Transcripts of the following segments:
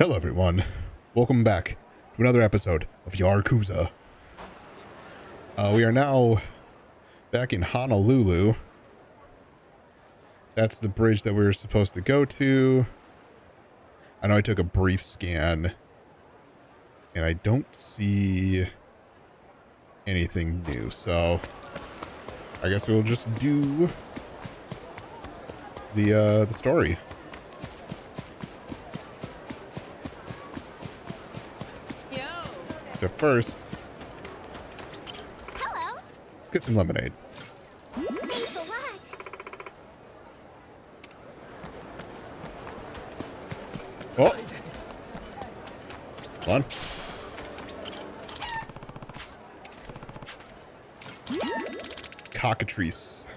Hello everyone, welcome back to another episode of Yakuza. We are now back in Honolulu. That's the bridge that we were supposed to go to. I know I took a brief scan and I don't see anything new, so I guess we'll just do the story. So first, hello. Let's get some lemonade. Thanks a lot. Oh, hold on. Cockatrice.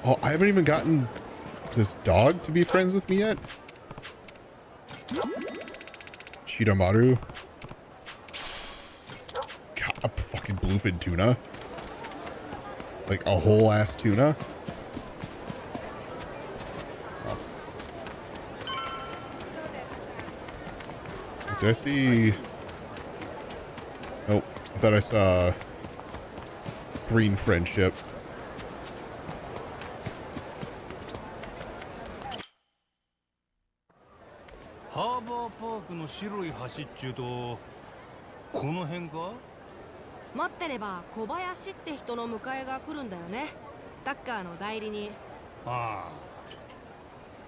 Oh, I haven't even gotten this dog to be friends with me yet. Shidamaru. God, a fucking bluefin tuna. Like a whole ass tuna. Oh. Did I see? Nope. I thought I saw green friendship. No 白い橋っちゅうとこの辺か？待ってれば小林って人の迎えが来るんだよね。タッカーの代理人。あ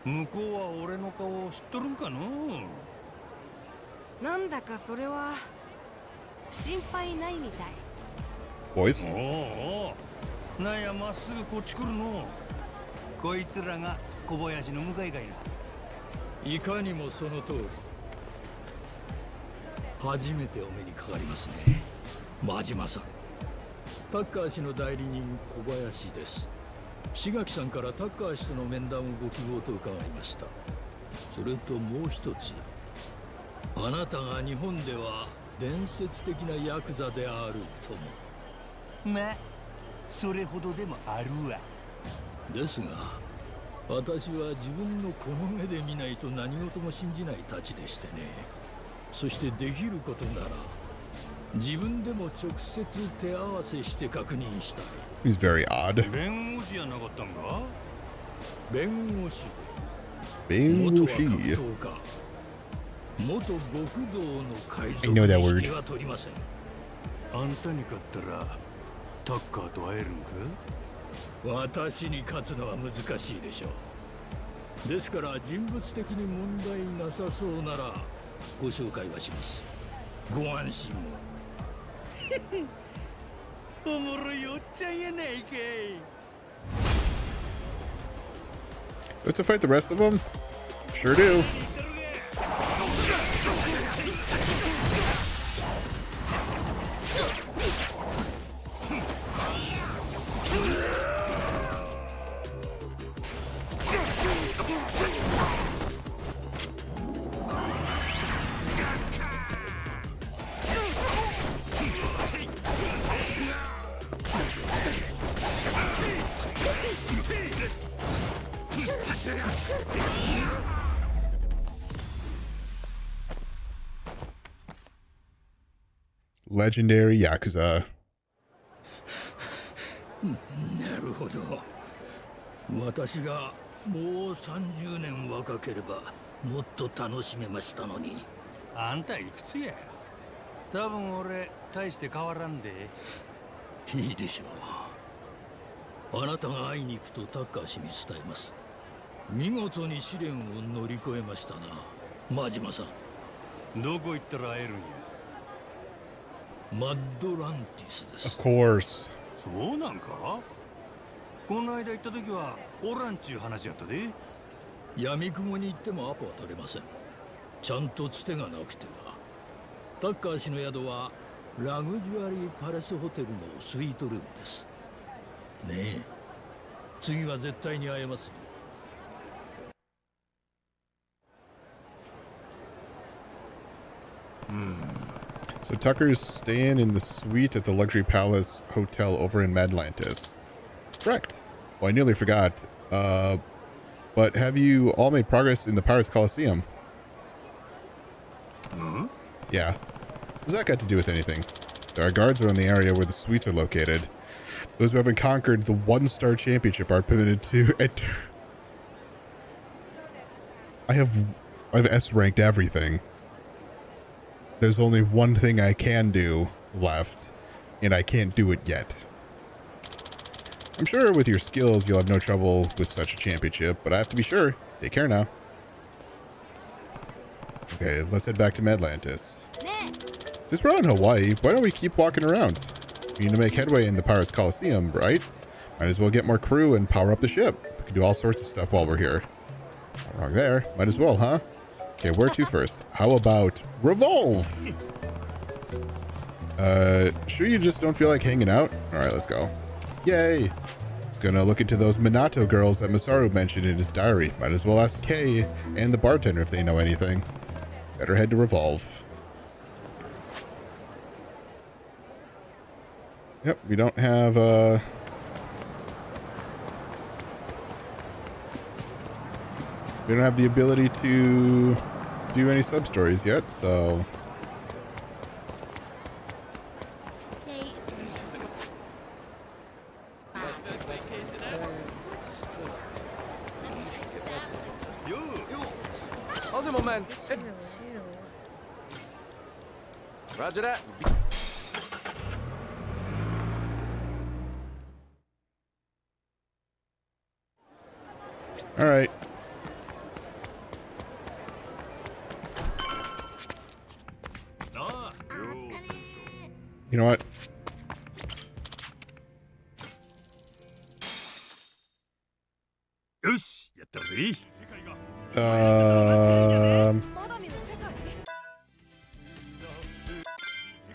あ。向こうは俺の顔知っとるんかの？なんだかそれは心配ないみたい。Boys? おお。なんやまっすぐこっち来るの。こいつらが小林の迎えがいる。いかにもその通り。初めてお目にかかりますね、真島さん。タッカー氏の代理人小林です。志垣さんからタッカー氏との面談をご希望と伺いました。それともう一つ、あなたが日本では伝説的なヤクザであるとも。まあそれほどでもあるわ。ですが私は自分のこの目で見ないと何事も信じないたちでしてね。そしてできることなら自分でも直接手合わせして確認したい。Seems very odd. 弁護士やなかったんか？弁護士で弁護士。元は格闘家、元極道の海賊 I know that に word. 引けは取りません。あんたに勝ったらタッカーと会えるんか？私に勝つのは難しいでしょう。ですから人物的に問題なさそうならご紹介はします。ご安心を。おもろいおっちゃんやないかい。Do we have to fight the rest of them? Sure do. Legendary Yakuza. なるほど。私がもう30年若ければもっと楽しめましたのに。あんたいくつや？多分俺大して変わらんで。いいでしょう。あなたが会いに行くとタッカー氏に伝えます。見事に試練を乗り越えましたな、真島さん。どこ行ったら会えるんや？マッドランティスです。Of course. そうなんか？この間行った時はオランちゅう話やったで。闇雲に行ってもアポは取れません。ちゃんとつてがなくては。タッカー氏の宿はラグジュアリーパレスホテルのスイートルームです。ねえ、次は絶対に会えますよ。So Tucker's staying in the suite at the Luxury Palace Hotel over in Madlantis. Correct. Well, I nearly forgot. But have you all made progress in the Pirates Coliseum? Yeah. What's that got to do with anything? There are guards around the area where the suites are located. Those who haven't conquered the one-star championship are permitted to enter. I've S-ranked everything. There's only one thing I can do left, and I can't do it yet. I'm sure with your skills you'll have no trouble with such a championship, but I have to be sure. Take care now. Okay, let's head back to Medlantis. Since we're out in Hawaii, why don't we keep walking around? We need to make headway in the Pirates Coliseum, right? Might as well get more crew and power up the ship. We can do all sorts of stuff while we're here. Not wrong there. Might as well, huh? Okay, where to first? How about Revolve? Sure you just don't feel like hanging out? Alright, let's go. Yay! I was gonna look into those Minato girls that Masaru mentioned in his diary. Might as well ask Kay and the bartender if they know anything. Better head to Revolve. Yep, we don't have, we don't have the ability to do any sub-stories yet, so... Today is How's it, my man? Roger that. All right. You know what?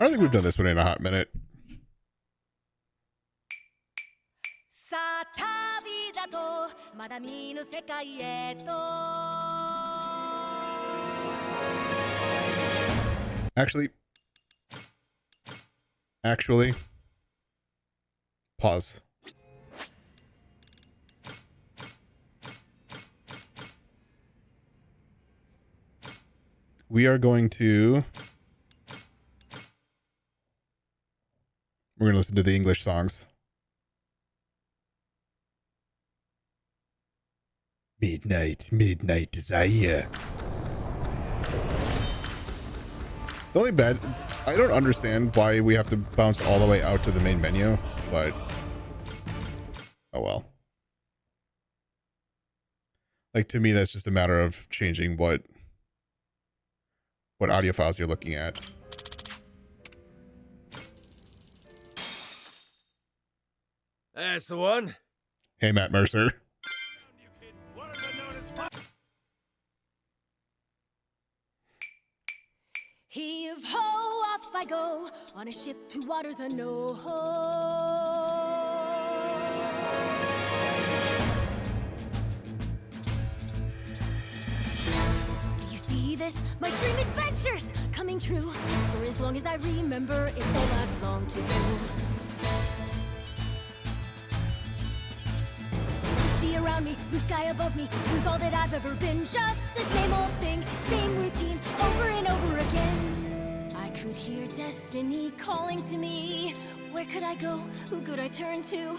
I don't think we've done this one in a hot minute. Actually, pause. We are going to... We're going to listen to the English songs. Midnight, midnight desire. The only bad... I don't understand why we have to bounce all the way out to the main menu, but... Oh well. Like, to me, that's just a matter of changing what audio files you're looking at. That's the one. Hey, Matt Mercer. Heave ho, off I go on a ship to waters unknown. Do you see this? My dream adventures coming true. For as long as I remember, it's all I've longed to do. Sea around me, blue sky above me, lose all that I've ever been. Just the same old thing, same routine, over and over again. I could hear destiny calling to me. Where could I go? Who could I turn to?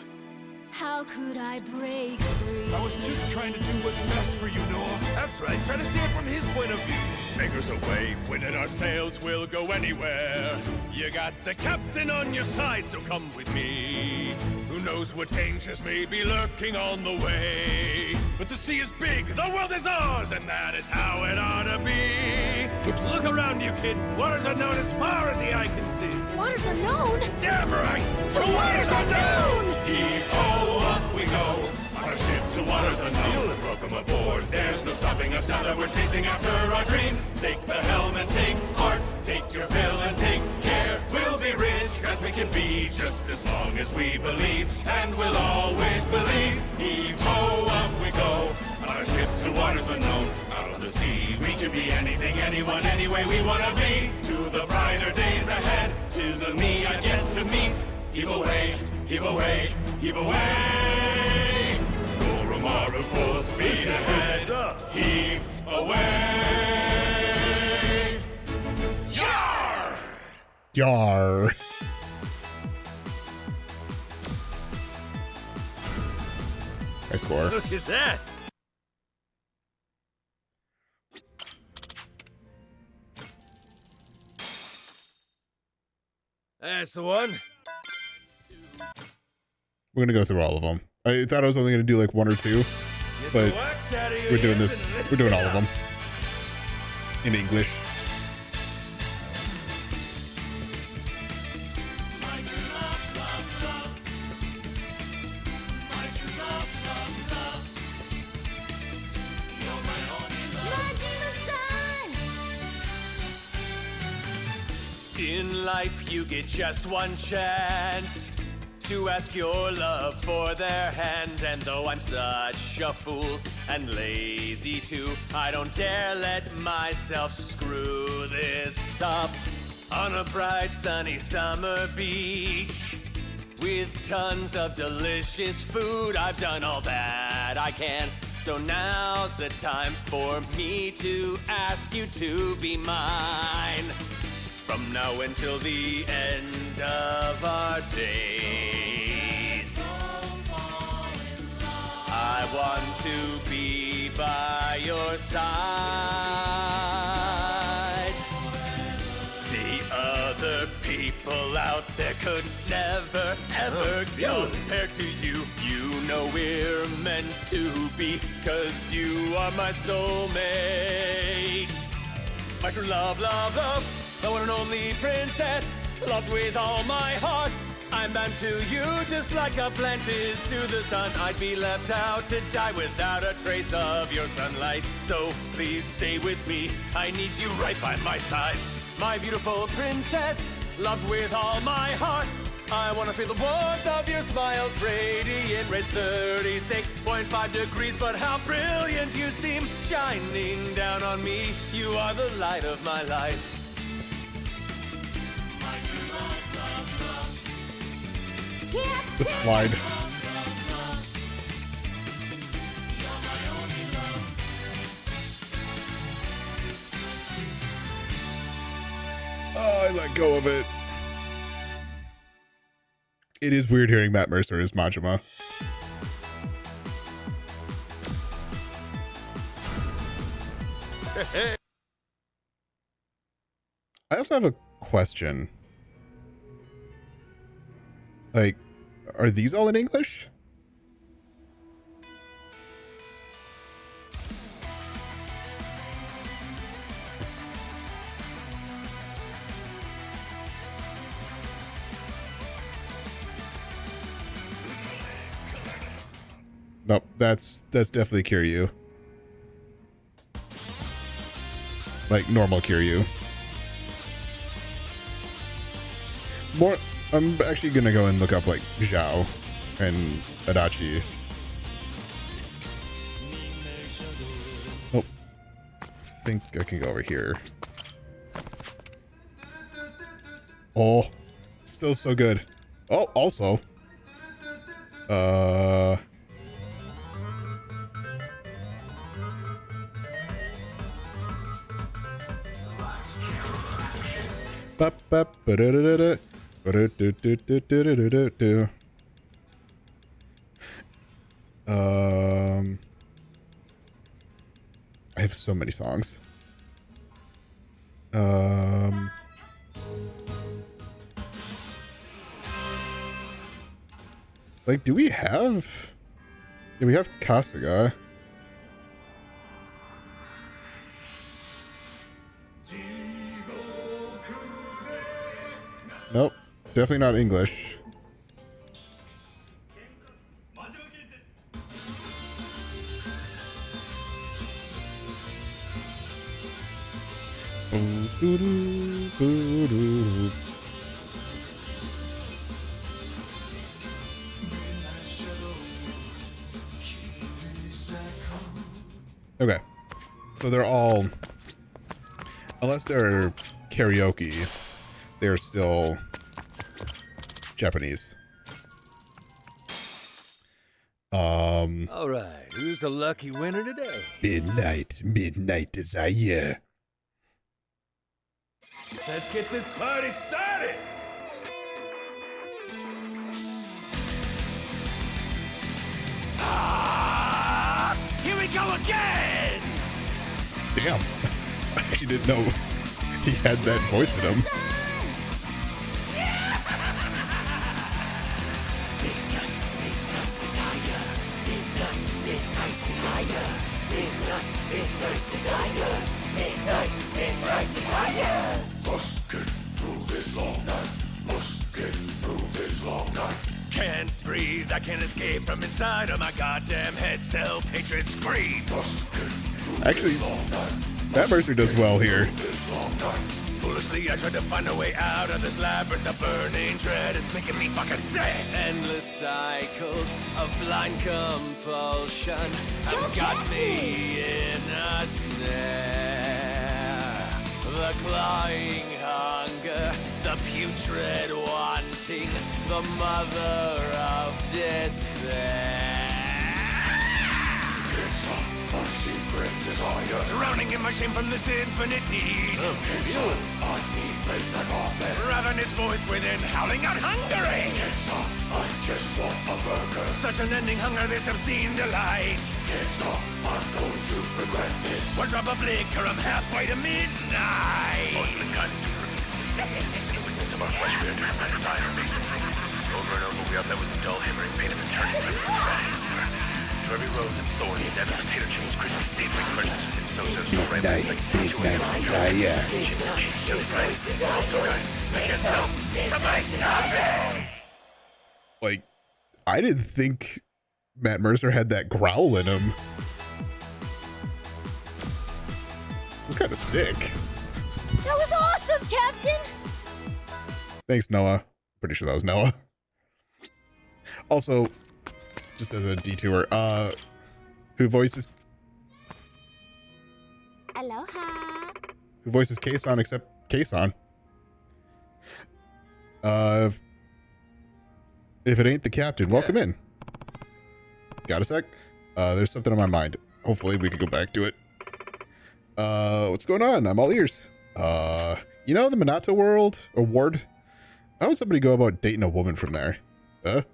How could I break free? I was just trying to do what's best for you, Noah. That's right, try to see it from his point of view. Fingers away, winning our sails, we'll go anywhere. You got the captain on your side, so come with me. Who knows what dangers may be lurking on the way. But the sea is big, the world is ours, and that is how it ought to be. Oops, look around you, kid. Waters unknown as far as the eye can see. Waters unknown? Damn right! To waters unknown! Heave-ho, off we go. On a ship to waters unknown. Welcome aboard, there's no stopping us now that we're chasing after our dreams. Take the helm and take heart, take your fill and take care. We'll be rich as we can be, just as long as we believe, and we'll always believe. Heave-ho, off we go. On a ship to waters unknown. Out on the sea, we can be anything, anyone, any way we wanna be. To the brighter days ahead, to the me I've yet to meet. Heave away, heave away, heave away. Maru full speed ahead. Heave away. Yar! Yar. I score. Look at that. That's the one. We're gonna go through all of them. I thought I was only gonna do like 1 or 2, Get but the wax out of your we're doing ears this. and We're doing all listen of up. them in English. In life, you get just one chance to ask your love for their hand. And though I'm such a fool and lazy too, I don't dare let myself screw this up. On a bright sunny summer beach with tons of delicious food, I've done all that I can. So now's the time for me to ask you to be mine. From now until the end of our days, I want to be by your side. The other people out there could never, ever compare to you. You know we're meant to be, 'cause you are my soulmate. My true love, love, love. The one and only princess, loved with all my heart. I'm bound to you just like a plant is to the sun. I'd be left out to die without a trace of your sunlight. So please stay with me, I need you right by my side. My beautiful princess, loved with all my heart. I wanna feel the warmth of your smiles, radiant rays, 36.5 degrees. But how brilliant you seem, shining down on me. You are the light of my life. The slide. Oh, I let go of it. It is weird hearing Matt Mercer as Majima. I also have a question. Like, are these all in English? Nope, that's definitely Kiryu. Like normal Kiryu. More, I'm actually gonna go and look up like Zhao and Adachi. Oh, I think I can go over here. Oh, still so good. Oh, also, I have so many songs. Like, do we have? Yeah, we have Kasuga. Nope, definitely not English. Okay, so they're all, unless they're karaoke, they're still Japanese. All right, who's the lucky winner today? Midnight Desire. Let's get this party started! Here we go again! Damn. I actually didn't know he had that voice in him. Must get through this long night. Must get through this long night. Can't breathe, I can't escape from inside of my goddamn head. Self-hatred scream. Must get through Actually, this long night. Matt Mercer does well here. This long night. Foolishly, I tried to find a way out of this labyrinth. The burning dread is making me fucking sick. Endless cycles of blind compulsion have got me in a snare. The clawing hunger, the putrid wanting, the mother of despair. A secret desire, drowning in my shame from this infinite need. I need ravenous voice within, howling out hungry. I just want a burger. Such an ending hunger, this obscene delight. Can't stop, I'm going to regret this. One drop of liquor, I'm halfway to midnight. Most of the guns. The witness of our flesh, we are driven by desire. Over and over, we are met with the dull, hammering pain of eternity. To every rose and thorn, the devil potato chips, Christmas Eve, like Christmas, it's no sense no Midnight Desire. I can't tell from my topic. Like, I didn't think Matt Mercer had that growl in him. It was kind of sick. That was awesome, Captain! Thanks, Noah. Pretty sure that was Noah. Also, just as a detour, who voices Aloha. Kason except Kason? If it ain't the captain, welcome in. Got a sec? There's something on my mind. Hopefully we can go back to it. What's going on? I'm all ears. You know the Minato world award? How would somebody go about dating a woman from there? We're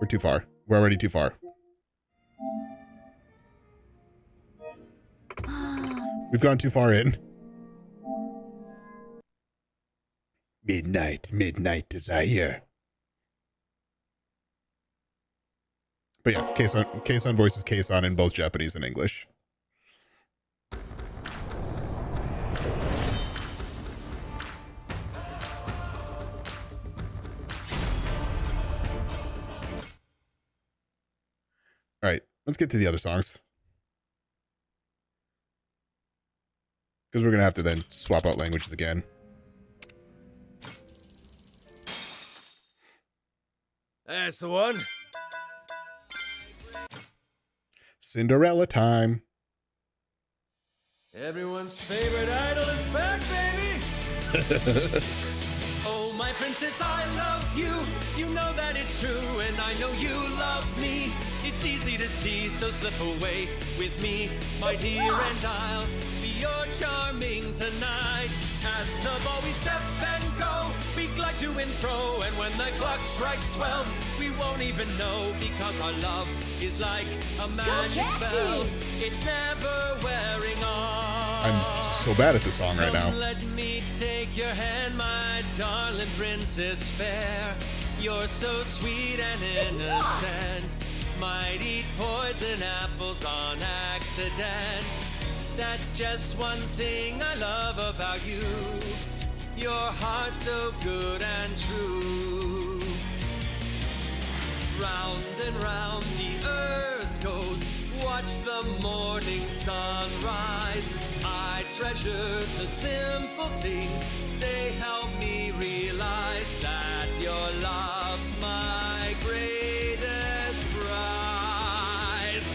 too far. We're already too far. We've gone too far in. Midnight Desire. But yeah, Kason voices Kason in both Japanese and English. All right, let's get to the other songs. Because we're going to have to then swap out languages again. That's the one. Cinderella time. Everyone's favorite idol is back, baby! Oh, my princess, I love you. You know that it's true, and I know you love me. It's easy to see, so slip away with me, my dear, and I'll be your charming tonight. As the ball we step and go, we glide to and fro, and when the clock strikes 12, we won't even know, because our love is like a magic spell. It's never wearing off. I'm so bad at this song right now. Let me take your hand, my darling princess fair. You're so sweet and innocent. Might eat poison apples on accident. That's just one thing I love about you. Your heart's so good and true. Round and round the earth goes. Watch the morning sun rise. I treasure the simple things. They help me realize that your love's my greatest prize.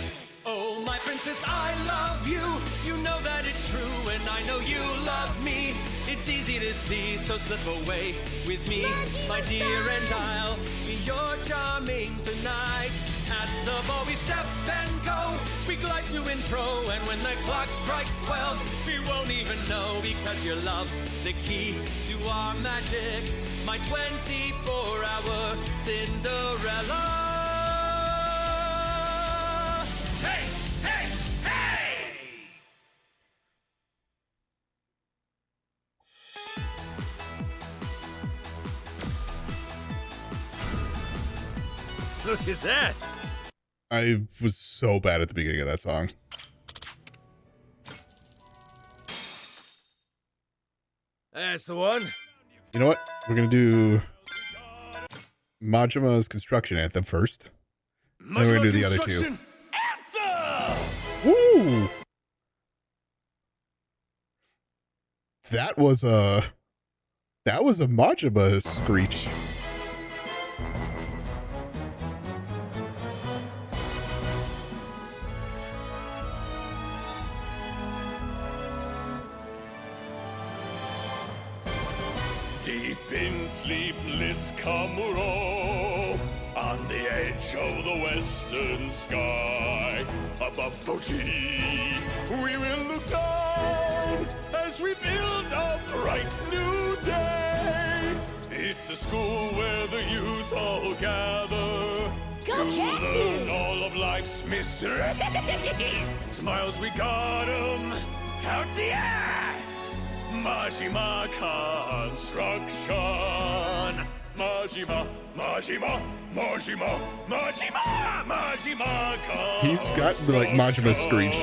Oh, my princess, I love you. You know that it's true, and I know you love me. It's It's easy to see, so slip away with me, my dear, and I'll be your charming tonight. At the ball we step and go, we glide to and fro, and when the clock strikes 12, we won't even know, because your love's the key to our magic, my 24-hour Cinderella. Hey! Hey! Hey! Look at that! I was so bad at the beginning of that song. That's the one. You know what? We're gonna do Majima's construction anthem first. Then we're gonna do the other two. Woo! That was a Majima screech. Deep in sleepless Kamuro, on the edge of the western sky, above Fuji, we will look down as we build a bright new day. It's a school where the youth all gather Go to Cats! learn all of life's mysteries. Smiles we got 'em, count the ass. Majima construction. Majima, Majima, Majima, Majima, Majima construction. He's got like Majima screech.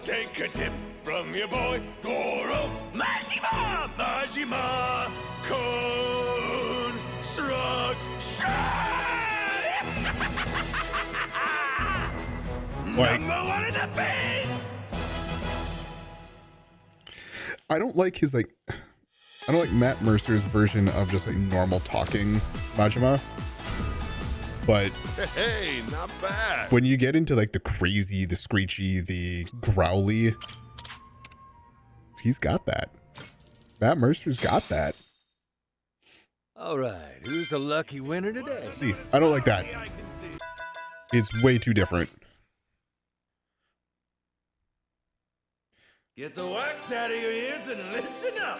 Take a tip from your boy Goro. Majima, Majima construction. Like- Number one in the base. I don't like his I don't like Matt Mercer's version of just like normal talking Majima. But Hey, not bad. when you get into like the crazy, the screechy, the growly, he's got that. Matt Mercer's got that. All right, who's the lucky winner today? See, I don't like that. It's way too different. Get the wax out of your ears and listen up.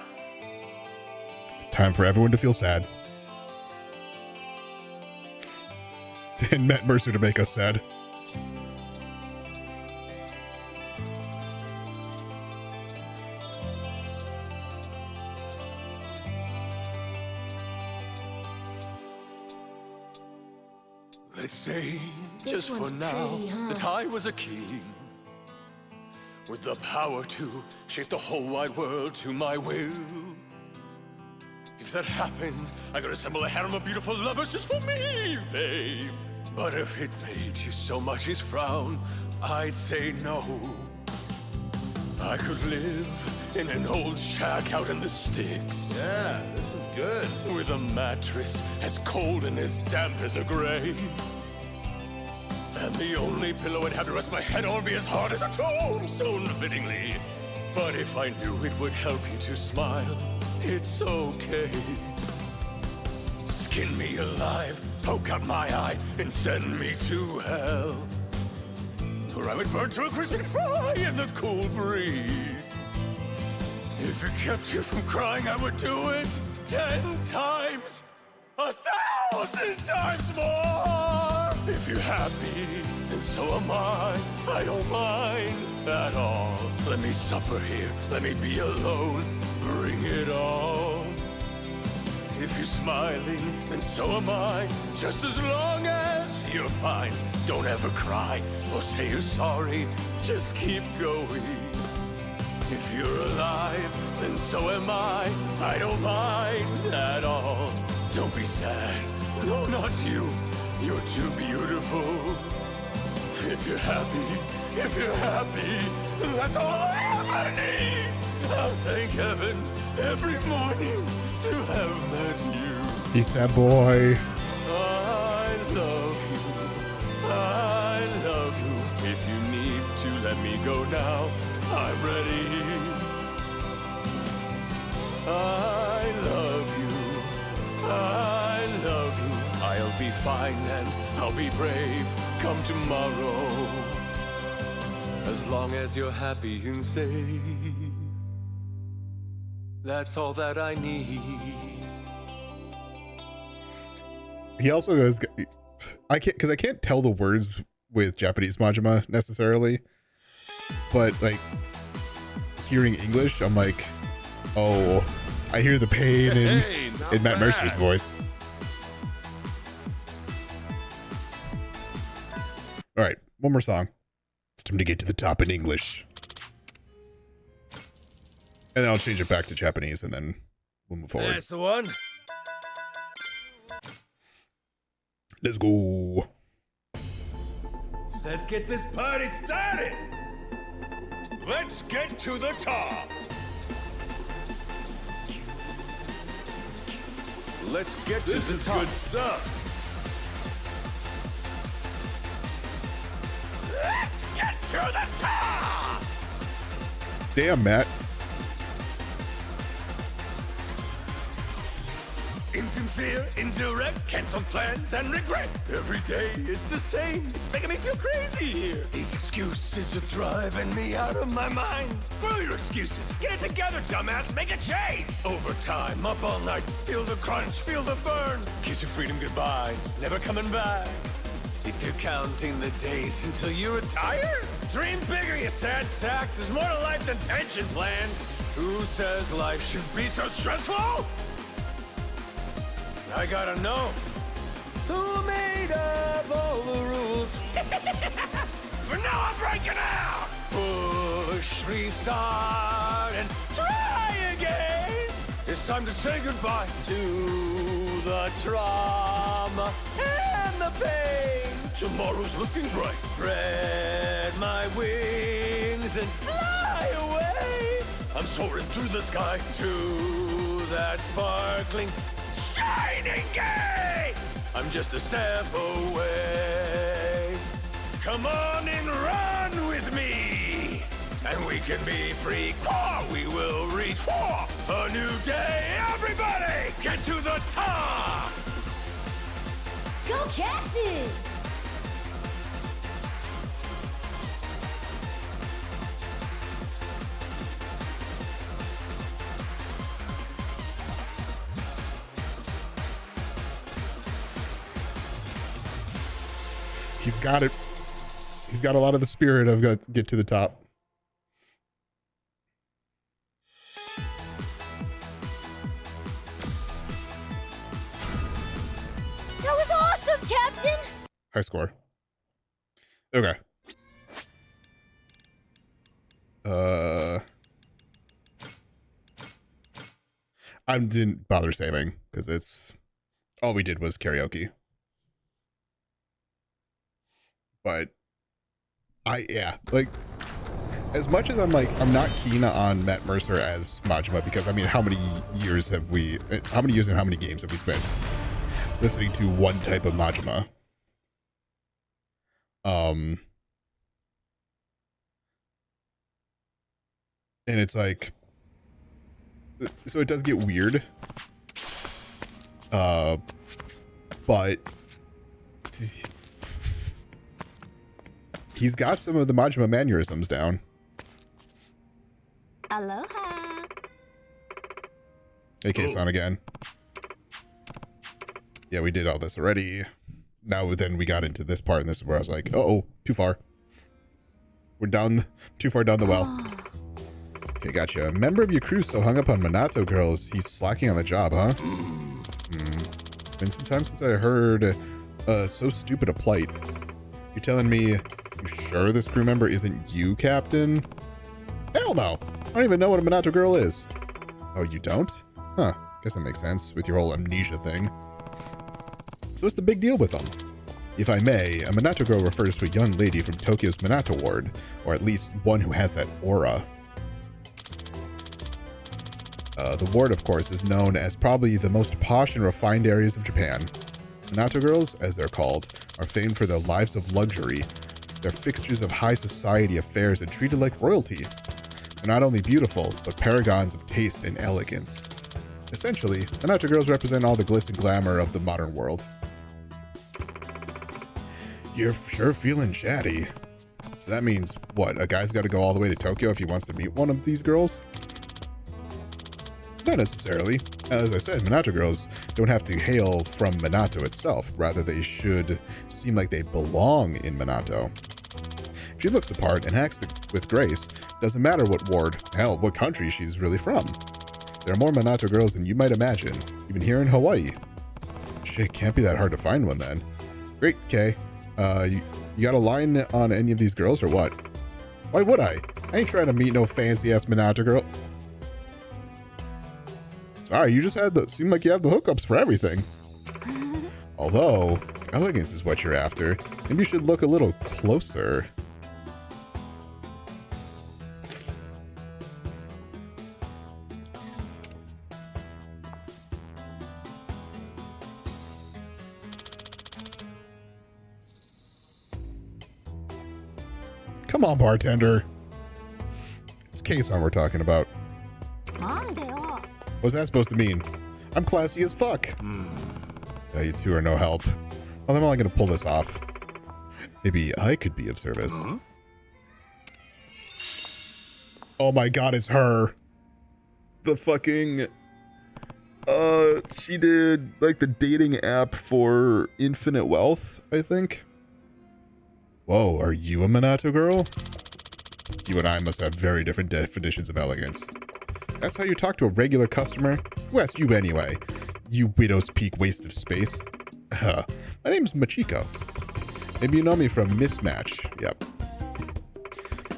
Time for everyone to feel sad. And Matt Mercer to make us sad. Let's say, This just for one's now, pretty, huh? that I was a king. With the power to shape the whole wide world to my will. If that happened, I could assemble a harem of beautiful lovers just for me, babe. But if it made you so much as frown, I'd say no. I could live in an old shack out in the sticks. Yeah, this is good. With a mattress as cold and as damp as a grave. And the only pillow I'd have to rest my head on would be as hard as a tombstone, fittingly. But if I knew it would help you to smile, it's okay. Skin me alive, poke out my eye, and send me to hell. Or I would burn to a crispy fry in the cool breeze. If it kept you from crying, I would do it 10 times, 1,000 times more. If you're happy, then so am I. I don't mind at all. Let me suffer here, let me be alone. Bring it on. If you're smiling, then so am I. Just as long as you're fine. Don't ever cry or say you're sorry. Just keep going. If you're alive, then so am I. I don't mind at all. Don't be sad. No, not you. You're too beautiful. If you're happy, that's all I ever need. I'll thank heaven every morning to have met you. He said, boy. I love you. If you need to let me go now, I'm ready. I love you. I love you. I'll be fine and I'll be brave come tomorrow. As long as you're happy and safe. That's all that I need. He also goes, I can't tell the words with Japanese Majima necessarily, but like hearing English, I'm like, oh, I hear the pain in Matt Mercer's voice. All right, one more song. It's time to get to the top in English. And then I'll change it back to Japanese and then we'll move forward. That's the one. Let's go. Let's get this party started. Let's get to the top. Let's get to the top. Good stuff. Let's get to the top. Damn, Matt. Insincere, indirect, canceled plans and regret. Every day is the same. It's making me feel crazy here. These excuses are driving me out of my mind. Screw your excuses. Get it together, dumbass. Make a change. Overtime, up all night. Feel the crunch, feel the burn. Kiss your freedom goodbye. Never coming back. If you're counting the days until you retire, dream bigger, you sad sack. There's more to life than pension plans. Who says life should be so stressful? I gotta know who made up all the rules. For now, I'm breaking out. Push, restart, and try again. It's time to say goodbye to the trauma and the pain. Tomorrow's looking bright. Spread my wings and fly away. I'm soaring through the sky to that sparkling shining gate! I'm just a step away. Come on and run with me, and we can be free. We will reach a new day. Everybody, get to the top! Go Captain! He's got it. He's got a lot of the spirit of get to the top. That was awesome, Captain! High score. Okay. I didn't bother saving because it's all we did was karaoke. But like as much as I'm not keen on Matt Mercer as Majima, because I mean, how many years and how many games have we spent listening to one type of Majima? And it's like, so it does get weird. But he's got some of the Majima mannerisms down. Aloha. AK-san again. Yeah, we did all this already. Now then we got into this part, and this is where I was like, uh-oh, too far. We're down, too far down the well. Okay, gotcha. A member of your crew so hung up on Minato girls, he's slacking on the job, huh? Been some time since I heard so stupid a plight. You're telling me you sure this crew member isn't you, Captain? Hell no! I don't even know what a Minato girl is. Oh, you don't? Huh. Guess that makes sense with your whole amnesia thing. So what's the big deal with them? If I may, a Minato girl refers to a young lady from Tokyo's Minato ward, or at least one who has that aura. The ward, of course, is known as probably the most posh and refined areas of Japan. Minato girls, as they're called, are famed for their lives of luxury. They're fixtures of high society affairs and treated like royalty. They're not only beautiful, but paragons of taste and elegance. Essentially, Minato girls represent all the glitz and glamour of the modern world. You're sure feeling chatty. So that means, what, a guy's got to go all the way to Tokyo if he wants to meet one of these girls? Not necessarily. As I said, Minato girls don't have to hail from Minato itself. Rather, they should seem like they belong in Minato. If she looks the part and acts with grace, doesn't matter what ward, hell, what country she's really from. There are more Minato girls than you might imagine, even here in Hawaii. Shit, can't be that hard to find one then. Great, Kay. You got a line on any of these girls or what? Why would I? I ain't trying to meet no fancy-ass Minato girl. Sorry, you just seem like you have the hookups for everything. Although, if elegance is what you're after, maybe you should look a little closer. Come on, bartender. It's Kei-san we're talking about. What's that supposed to mean? I'm classy as fuck. You two are no help. Well, I'm only gonna pull this off. Maybe I could be of service. Oh my god, it's her. The fucking... she did, like, the dating app for Infinite Wealth, I think. Whoa, are you a Minato girl? You and I must have very different definitions of elegance. That's how you talk to a regular customer? Who asked you anyway? You Widow's Peak waste of space. My name's Machiko. Maybe you know me from Mismatch. Yep.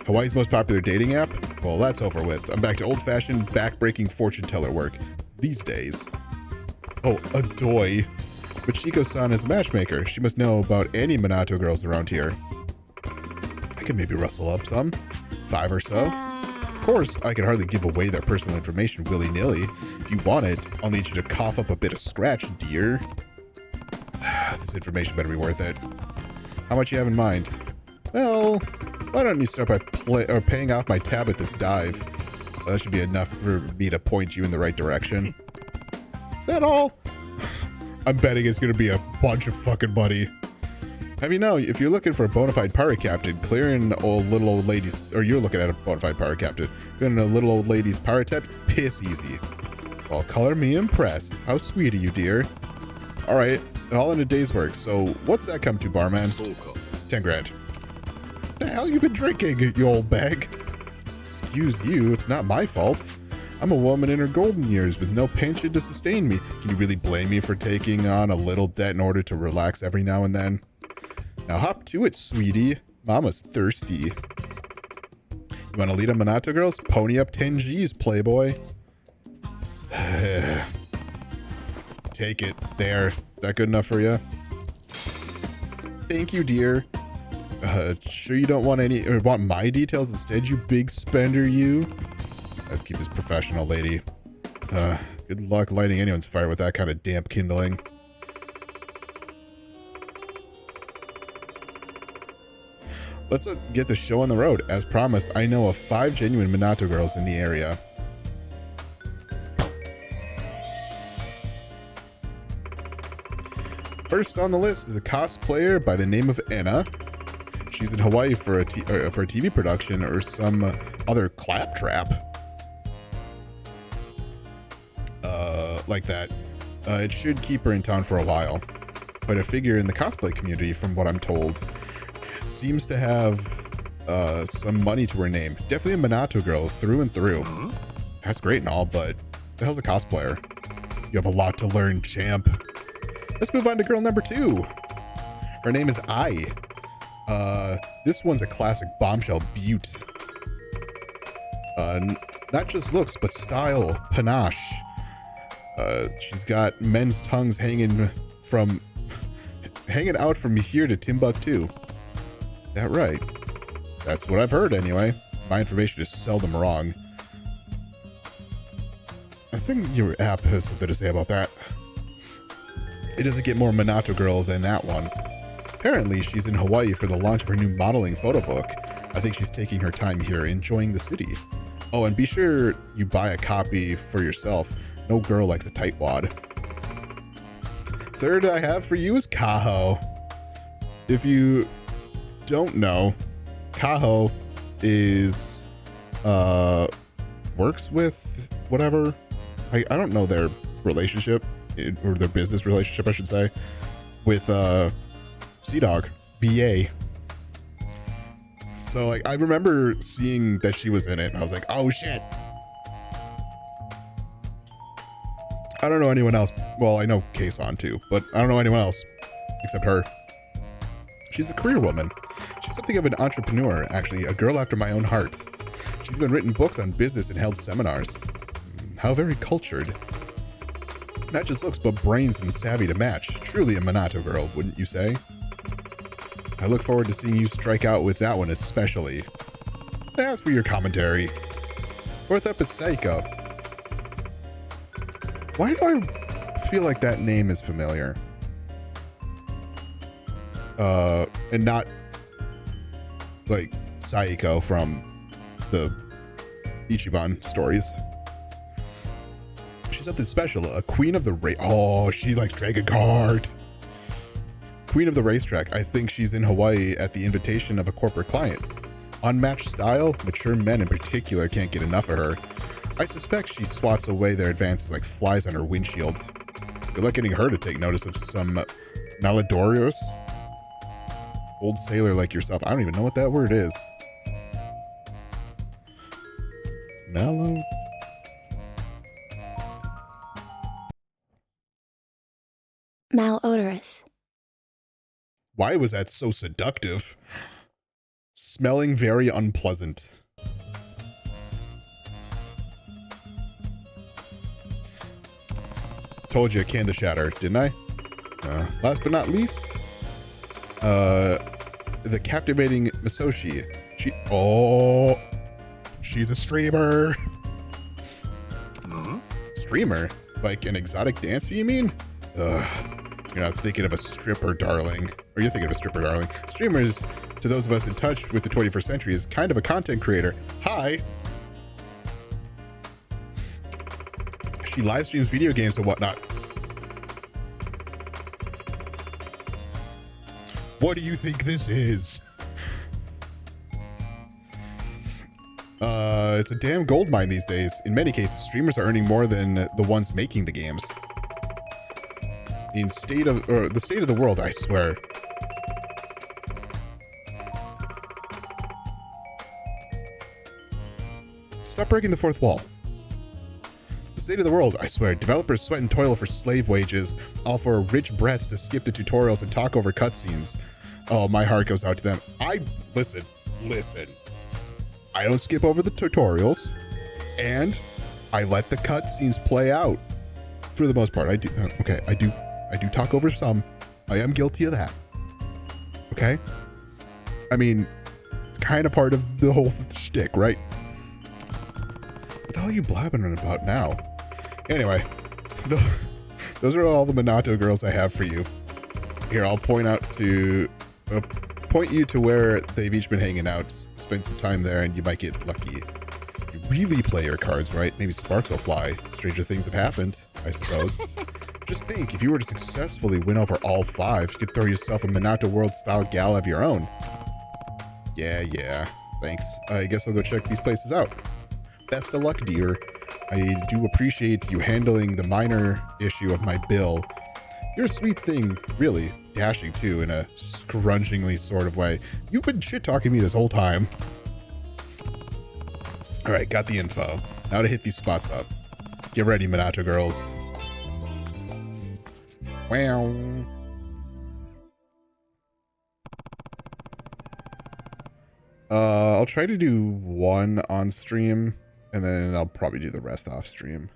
Hawaii's most popular dating app? Well, that's over with. I'm back to old-fashioned, back-breaking fortune teller work. These days. Oh, Adoy. Machiko-san is a matchmaker. She must know about any Minato girls around here. I could maybe rustle up some. 5 or so. Of course, I could hardly give away their personal information willy-nilly. If you want it, I'll need you to cough up a bit of scratch, dear. This information better be worth it. How much you have in mind? Well, why don't you start by paying off my tab at this dive? Well, that should be enough for me to point you in the right direction. Is that all? I'm betting it's going to be a bunch of fucking money. Have you know, if you're looking for a bona fide pirate captain, clearing old little old ladies, or you're looking at a bona fide pirate captain, clearing a little old lady's pirate tab, piss easy. Well, color me impressed. How sweet of you, dear. All right, all in a day's work. So what's that come to, barman? 10 grand. The hell you been drinking, you old bag? Excuse you, it's not my fault. I'm a woman in her golden years with no pension to sustain me. Can you really blame me for taking on a little debt in order to relax every now and then? Now hop to it, sweetie. Mama's thirsty. You want to lead a Minato girls? Pony up 10 G's, playboy. Take it. There. That good enough for you? Thank you, dear. Sure you don't want any, or want my details instead, you big spender, you? Let's keep this professional, lady. Good luck lighting anyone's fire with that kind of damp kindling. Let's get the show on the road. As promised, I know of 5 genuine Minato girls in the area. First on the list is a cosplayer by the name of Anna. She's in Hawaii for a TV production or some other claptrap. Like that. It should keep her in town for a while. But a figure in the cosplay community, from what I'm told, seems to have some money to her name. Definitely a Minato girl through and through. That's great and all, but the hell's a cosplayer? You have a lot to learn, champ. Let's move on to girl number 2. Her name is Ai. This one's a classic bombshell beaut. Not just looks, but style, panache. She's got men's tongues hanging out from here to Timbuktu. Is that right? That's what I've heard anyway. My information is seldom wrong. I think your app has something to say about that. It doesn't get more Minato girl than that one. Apparently, she's in Hawaii for the launch of her new modeling photo book. I think she's taking her time here, enjoying the city. Oh, and be sure you buy a copy for yourself. No girl likes a tightwad. Third I have for you is Kaho. If you don't know, Kaho is works with whatever. I don't know their relationship, or their business relationship, I should say, with Sea-Dog, BA. So like I remember seeing that she was in it and I was like, oh shit. I don't know anyone else. Well, I know Kason too, but I don't know anyone else except her. She's a career woman. She's something of an entrepreneur, actually, a girl after my own heart. She's even written books on business and held seminars. How very cultured. Not just looks, but brains and savvy to match. Truly a Minato girl, wouldn't you say? I look forward to seeing you strike out with that one especially. As for your commentary, fourth up is Seiko. Why do I feel like that name is familiar? And not like Saiko from the Ichiban stories. She's something special, a queen of the race. Oh, she likes Dragon Kart. Queen of the racetrack. I think she's in Hawaii at the invitation of a corporate client. Unmatched style, mature men in particular can't get enough of her. I suspect she swats away their advances like flies on her windshield. Good luck getting her to take notice of some Maladorios. Old sailor like yourself. I don't even know what that word is. Mallow? Malodorous. Why was that so seductive? Smelling very unpleasant. Told you, can the shatter, didn't I? Last but not least, the captivating Misoshi. She's a streamer. Streamer? Like an exotic dancer, you mean? Ugh. You're not thinking of a stripper, darling. Or you're thinking of a stripper, darling. Streamers, to those of us in touch with the 21st century, is kind of a content creator. Hi. She live streams video games and whatnot. What do you think this is? It's a damn gold mine these days. In many cases, streamers are earning more than the ones making the games. The state of the world, I swear. Stop breaking the fourth wall. The state of the world, I swear. Developers sweat and toil for slave wages, all for rich brats to skip the tutorials and talk over cutscenes. Oh, my heart goes out to them. Listen. I don't skip over the tutorials, and I let the cutscenes play out. For the most part, I do. Okay, I do talk over some. I am guilty of that. Okay? I mean, it's kind of part of the whole shtick, right? What the hell are you blabbering about now? Anyway, those are all the Minato girls I have for you. Here, I'll point you to where they've each been hanging out. Spend some time there, and you might get lucky. You really play your cards right. Maybe sparks will fly. Stranger things have happened, I suppose. Just think, if you were to successfully win over all 5, you could throw yourself a Minato World-style gala of your own. Yeah. Thanks. I guess I'll go check these places out. Best of luck, dear. I do appreciate you handling the minor issue of my bill. You're a sweet thing, really. Dashing, too, in a scrunchingly sort of way. You've been shit-talking me this whole time. Alright, got the info. Now to hit these spots up. Get ready, Minato girls. Wow. I'll try to do one on stream, and then I'll probably do the rest off stream.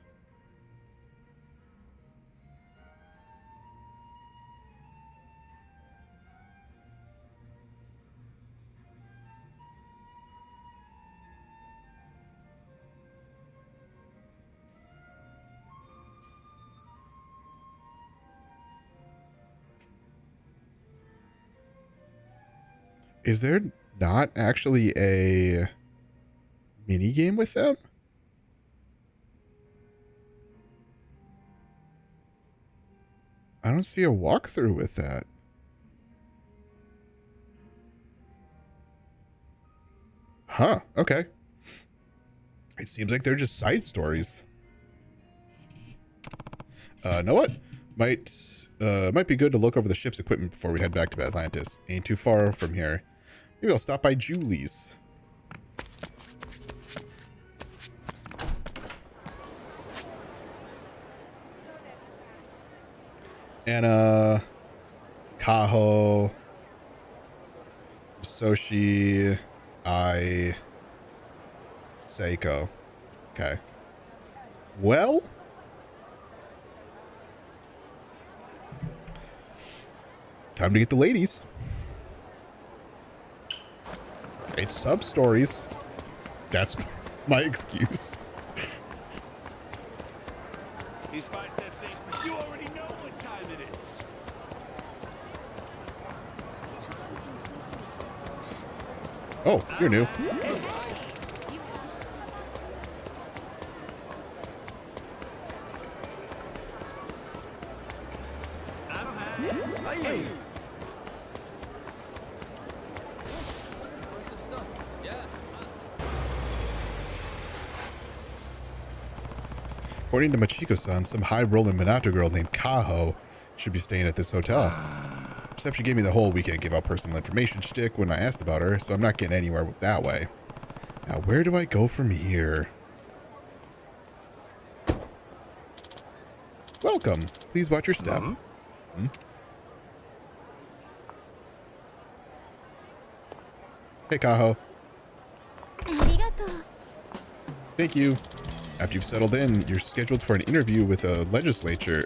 Is there not actually a mini game with them? I don't see a walkthrough with that. Huh, okay. It seems like they're just side stories. Know what? Might be good to look over the ship's equipment before we head back to Atlantis. Ain't too far from here. Maybe I'll stop by Julie's. Anna, Kaho, Soshi, Seiko. Okay. Well, time to get the ladies. It's sub-stories. That's my excuse. These five steps in, you already know what time it is. Oh, you're new. According to Machiko-san, some high-rolling Minato girl named Kaho should be staying at this hotel. Except she gave me the whole weekend give out personal information shtick when I asked about her, so I'm not getting anywhere that way. Now, where do I go from here? Welcome. Please watch your step. Hey, Kaho. Thank you. After you've settled in, you're scheduled for an interview with a legislator.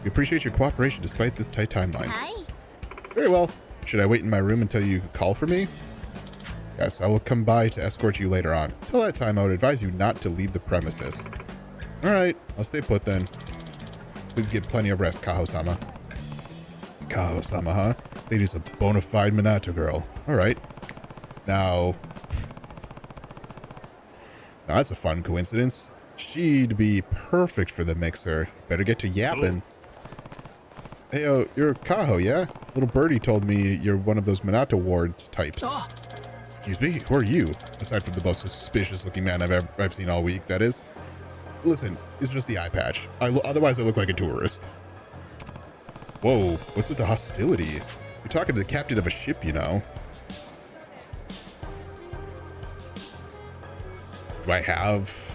We appreciate your cooperation despite this tight timeline. Hi. Very well. Should I wait in my room until you call for me? Yes, I will come by to escort you later on. Till that time, I would advise you not to leave the premises. Alright, I'll stay put then. Please get plenty of rest, Kaho-sama. Kaho-sama, huh? Lady's a bona fide Minato girl. Alright. Now, that's a fun coincidence. She'd be perfect for the mixer. Better get to yapping. Hey, you're Kaho, yeah? Little birdie told me you're one of those Minato wards types. Excuse me? Who are you? Aside from the most suspicious-looking man I've seen all week, that is. Listen, it's just the eye patch. Otherwise, I look like a tourist. Whoa, what's with the hostility? You're talking to the captain of a ship, you know. Do I have...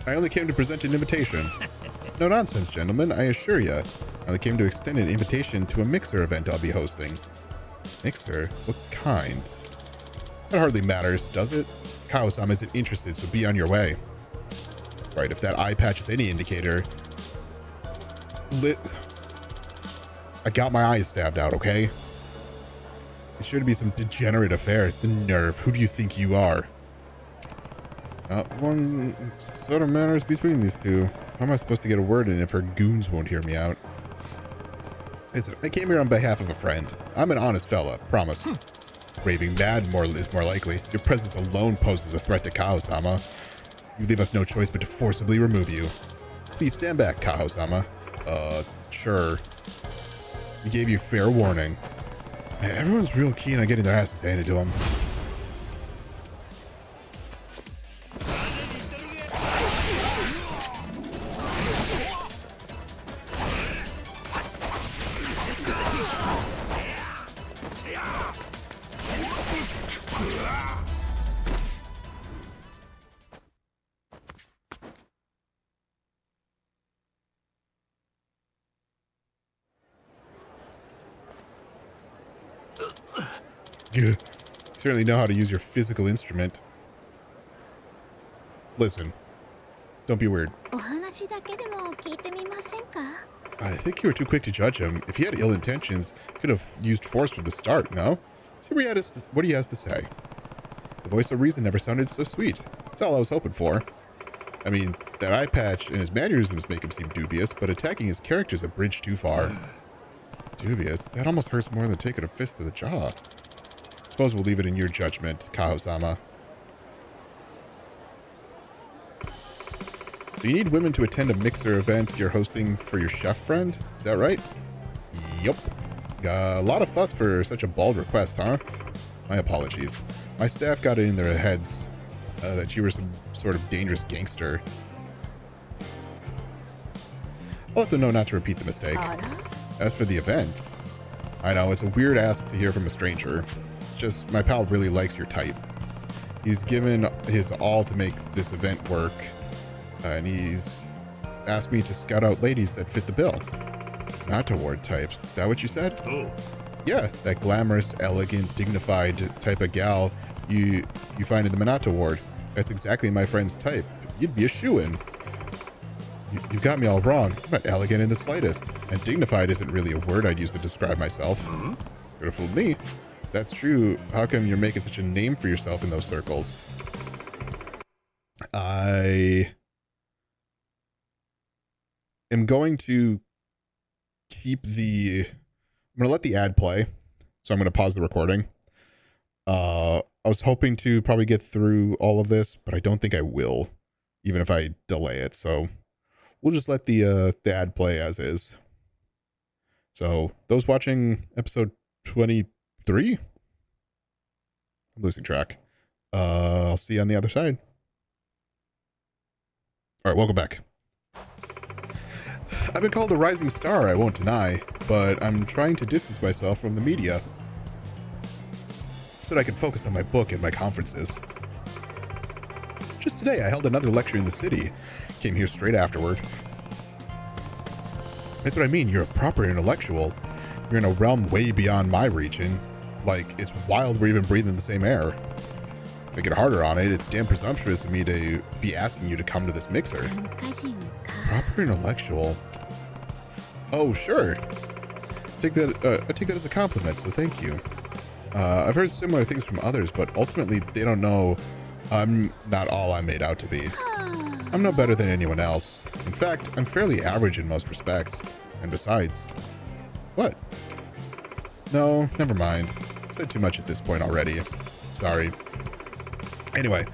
I only came to present an invitation. No nonsense, gentlemen, I assure ya. I only came to extend an invitation to a mixer event I'll be hosting. Mixer? What kind? That hardly matters, does it? Kaho-sama isn't interested, so be on your way. Right, if that eye patch is any indicator... I got my eyes stabbed out, okay? It should be some degenerate affair. The nerve. Who do you think you are? One sort of manners between these two. How am I supposed to get a word in if her goons won't hear me out? Listen, I came here on behalf of a friend. I'm an honest fella, promise. Raving mad is more likely. Your presence alone poses a threat to Kaho-sama. You leave us no choice but to forcibly remove you. Please stand back, Kaho-sama. Sure. We gave you fair warning. Man, everyone's real keen on getting their asses handed to them. You certainly know how to use your physical instrument. Listen, don't be weird. I think you were too quick to judge him. If he had ill intentions, he could have used force from the start, no? See what he has to say. The voice of reason never sounded so sweet. That's all I was hoping for. I mean, That eye patch and his mannerisms make him seem dubious, but attacking his character is a bridge too far. Dubious? That almost hurts more than taking a fist to the jaw. Suppose we'll leave it in your judgment, Kaho-sama. So you need women to attend a mixer event you're hosting for your chef friend? Is that right? Yup. A lot of fuss for such a bald request, huh? My apologies. My staff got it in their heads that you were some sort of dangerous gangster. I'll let them know not to repeat the mistake. As for the event, I know it's a weird ask to hear from a stranger. It's just my pal really likes your type. He's given his all to make this event work, and he's asked me to scout out ladies that fit the bill. Not award types. Is that what you said? Oh. Yeah, that glamorous, elegant, dignified type of gal you find in the Minato ward. That's exactly my friend's type. You'd be a shoo-in. You got me all wrong. I'm not elegant in the slightest. And dignified isn't really a word I'd use to describe myself. Could have fooled me. If that's true, how come you're making such a name for yourself in those circles? I am going to keep the... I'm going to let the ad play. So I'm going to pause the recording. I was hoping to probably get through all of this, but I don't think I will, even if I delay it. So we'll just let the ad play as is. So those watching episode 23, I'm losing track. I'll see you on the other side. All right, welcome back. I've been called a rising star, I won't deny, but I'm trying to distance myself from the media so that I can focus on my book and my conferences. Just today, I held another lecture in the city. Came here straight afterward. That's what I mean, you're a proper intellectual. You're in a realm way beyond my region. Like, it's wild we're even breathing the same air. To get harder on it, it's damn presumptuous of me to be asking you to come to this mixer. Proper intellectual. Oh, sure. I take that as a compliment, so thank you. I've heard similar things from others, but ultimately they don't know I'm not all I'm made out to be. I'm no better than anyone else. In fact, I'm fairly average in most respects. And besides... What? No, never mind. I've said too much at this point already. Sorry. Anyway,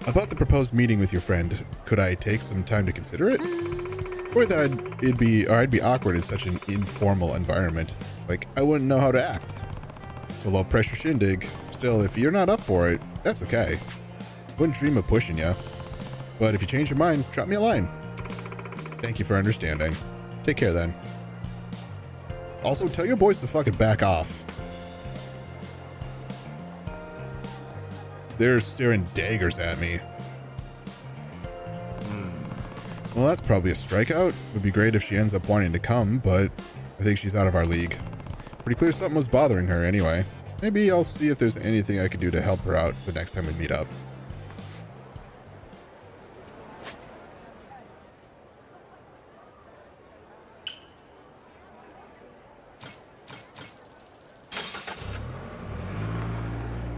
about the proposed meeting with your friend, could I take some time to consider it? Or that I'd be awkward in such an informal environment. Like, I wouldn't know how to act. It's a low-pressure shindig. Still, if you're not up for it, that's okay. Wouldn't dream of pushing you. But if you change your mind, drop me a line. Thank you for understanding. Take care then. Also, tell your boys to fucking back off. They're staring daggers at me. Well, that's probably a strikeout. Would be great if she ends up wanting to come, but I think she's out of our league. Pretty clear something was bothering her anyway. Maybe I'll see if there's anything I could do to help her out the next time we meet up.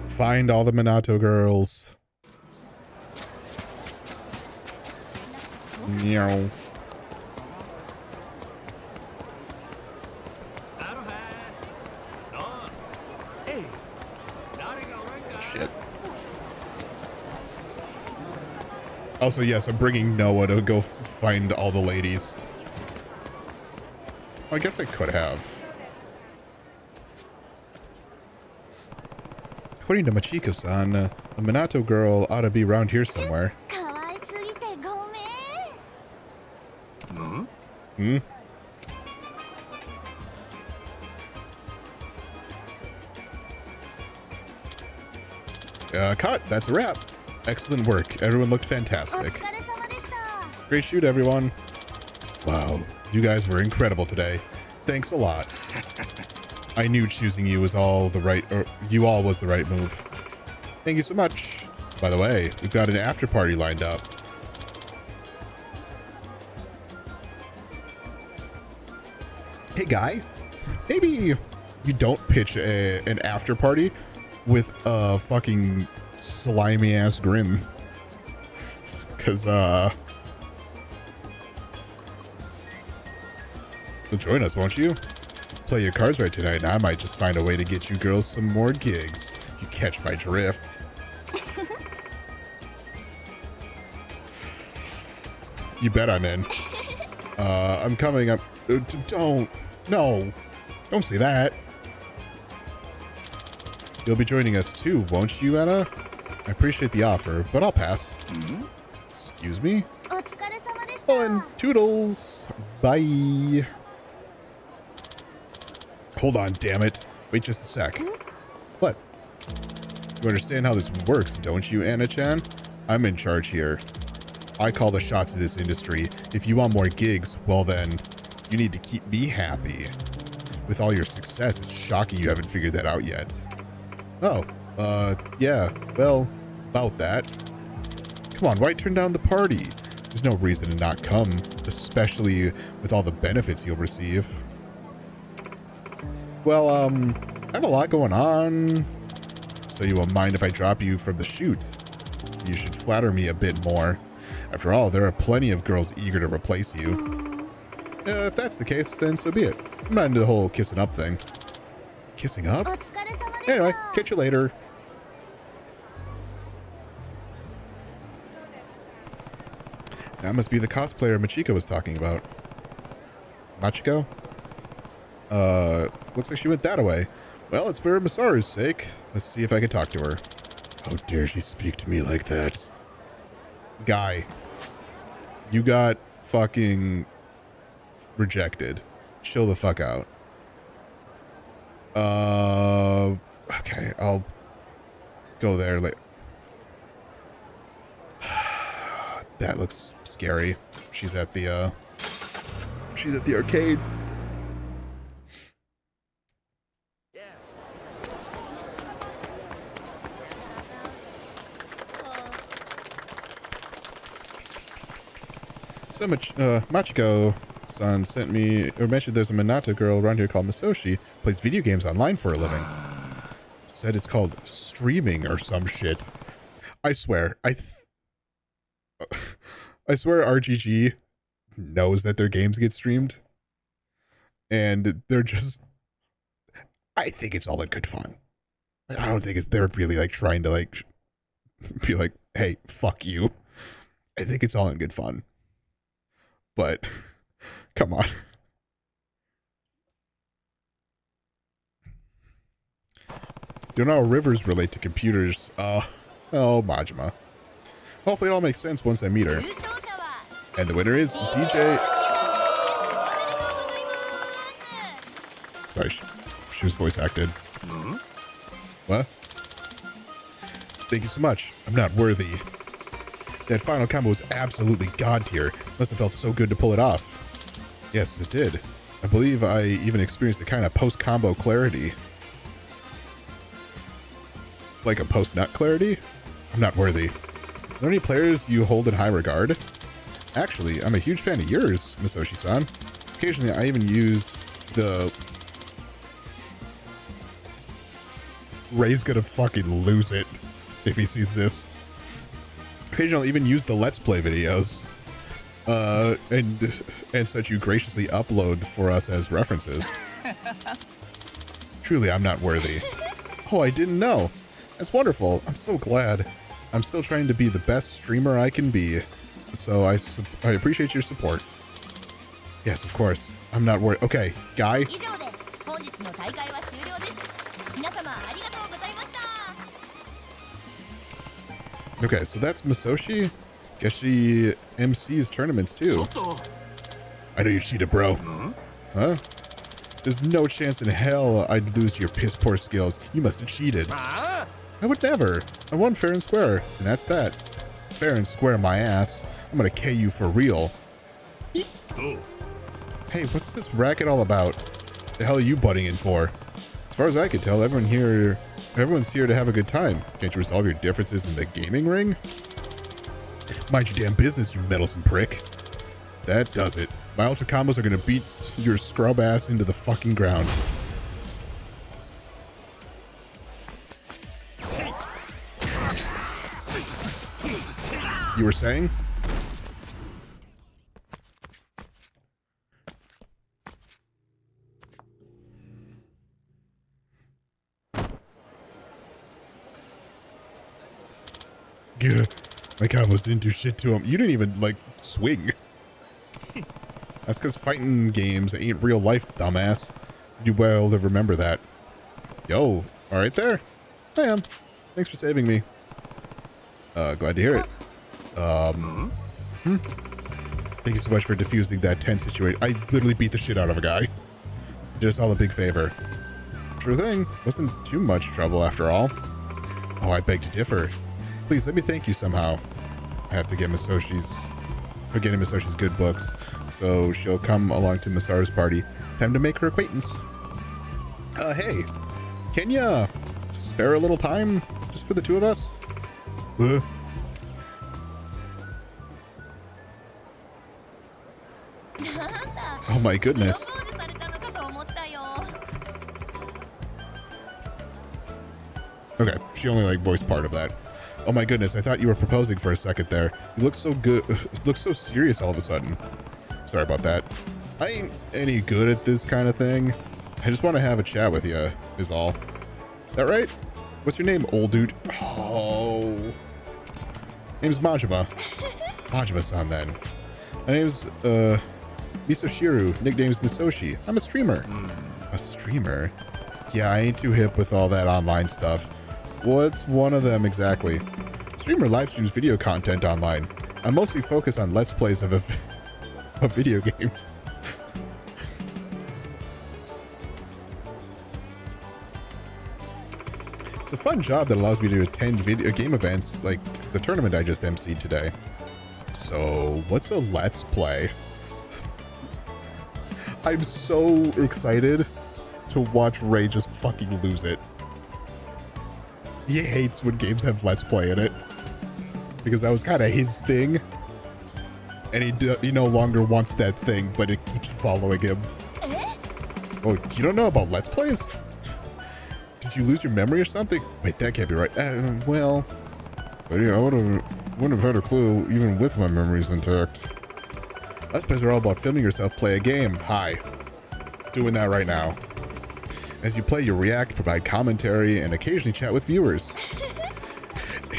Find all the Minato girls. Meow. Shit. Also, yes, I'm bringing Noah to go find all the ladies. Well, I guess I could have. According to Machiko-san, a Minato girl ought to be around here somewhere. Hmm? Cut. That's a wrap. Excellent work. Everyone looked fantastic. Great shoot, everyone. Wow. You guys were incredible today. Thanks a lot. I knew choosing you was all the right, or you all was the right move. Thank you so much. By the way, we've got an after party lined up. Hey guy, maybe you don't pitch an after party with a fucking slimy ass grin. Cause So join us, won't you? Play your cards right tonight, and I might just find a way to get you girls some more gigs. You catch my drift. You bet I'm in. I'm coming up. Don't. No. Don't say that. You'll be joining us too, won't you, Anna? I appreciate the offer, but I'll pass. Excuse me? Fun. Toodles. Bye. Hold on, damn it. Wait just a sec. What? You understand how this works, don't you, Anna-chan? I'm in charge here. I call the shots in this industry. If you want more gigs, well then, you need to keep me happy. With all your success, it's shocking you haven't figured that out yet. Oh, yeah, well, about that. Come on, why turn down the party? There's no reason to not come, especially with all the benefits you'll receive. Well, I have a lot going on, so you won't mind if I drop you from the chute. You should flatter me a bit more. After all, there are plenty of girls eager to replace you. If that's the case, then so be it. I'm not into the whole kissing up thing. Kissing up? Anyway, catch you later. That must be the cosplayer Machiko was talking about. Machiko? Looks like she went that away. Well, it's for Masaru's sake. Let's see if I can talk to her. How dare she speak to me like that? Guy, you got fucking rejected. Chill the fuck out. Okay, I'll go there later. That looks scary. She's at the arcade. So much, Machiko-san sent me, or mentioned there's a Minato girl around here called Masoshi, plays video games online for a living. Said it's called streaming or some shit. I swear, I swear RGG knows that their games get streamed. And they're just, I think it's all in good fun. I don't think they're really like trying to like be like, hey, fuck you. I think it's all in good fun. But, come on. Do not rivers relate to computers? Oh, Majima. Hopefully it all makes sense once I meet her. And the winner is DJ... Sorry, she was voice acted. What? Thank you so much. I'm not worthy. That final combo was absolutely god tier. Must have felt so good to pull it off. Yes, it did. I believe I even experienced a kind of post-combo clarity. Like a post-nut clarity? I'm not worthy. Are there any players you hold in high regard? Actually, I'm a huge fan of yours, Masoshi-san. Occasionally, I even use the... Ray's gonna fucking lose it if he sees this. Occasionally, I'll even use the Let's Play videos. And such you graciously upload for us as references. Truly, I'm not worthy. Oh, I didn't know. That's wonderful. I'm so glad. I'm still trying to be the best streamer I can be. So I appreciate your support. Yes, of course. I'm not worried. Okay, guy. Okay, so that's Masoshi. Guess she MCs tournaments too. I know you cheated, bro. Huh? There's no chance in hell I'd lose your piss poor skills. You must have cheated. I would never. I won fair and square, and that's that. Fair and square my ass. I'm gonna K you for real. Hey, what's this racket all about? The hell are you butting in for? As far as I can tell, everyone's here to have a good time. Can't you resolve your differences in the gaming ring? Mind your damn business, you meddlesome prick. That does it. My ultra combos are gonna beat your scrub ass into the fucking ground. You were saying? Ugh. My combos didn't do shit to him. You didn't even, like, swing. That's because fighting games ain't real life, dumbass. You do well to remember that. Yo, all right there? I am. Thanks for saving me. Glad to hear it. Thank you so much for diffusing that tense situation. I literally beat the shit out of a guy. Did us all a big favor. Sure thing. Wasn't too much trouble after all. Oh, I beg to differ. Please, let me thank you somehow. I have to get Misoshi's... for getting Misoshi's good books, so she'll come along to Masaru's party. Time to make her acquaintance. Hey. Can ya spare a little time just for the two of us? Oh my goodness. Okay, she only like voiced part of that. Oh my goodness, I thought you were proposing for a second there. You look so good. You look so serious all of a sudden. Sorry about that. I ain't any good at this kind of thing. I just want to have a chat with you, is all. Is that right? What's your name, old dude? Oh. Name's Majima. Majima-san, then. My name's, Misoshiru. Nickname's Misoshi. I'm a streamer. A streamer? Yeah, I ain't too hip with all that online stuff. What's one of them exactly? Streamer live streams video content online. I mostly focus on Let's Plays of video games. It's a fun job that allows me to attend video game events like the tournament I just emceed today. So, what's a Let's Play? I'm so excited to watch Ray just fucking lose it. He hates when games have Let's Play in it. Because that was kind of his thing. And he no longer wants that thing, but it keeps following him. Oh, you don't know about Let's Plays? Did you lose your memory or something? Wait, that can't be right. Well... But yeah, I wouldn't have had a clue, even with my memories intact. Let's Plays are all about filming yourself play a game. Hi. Doing that right now. As you play, you react, provide commentary, and occasionally chat with viewers.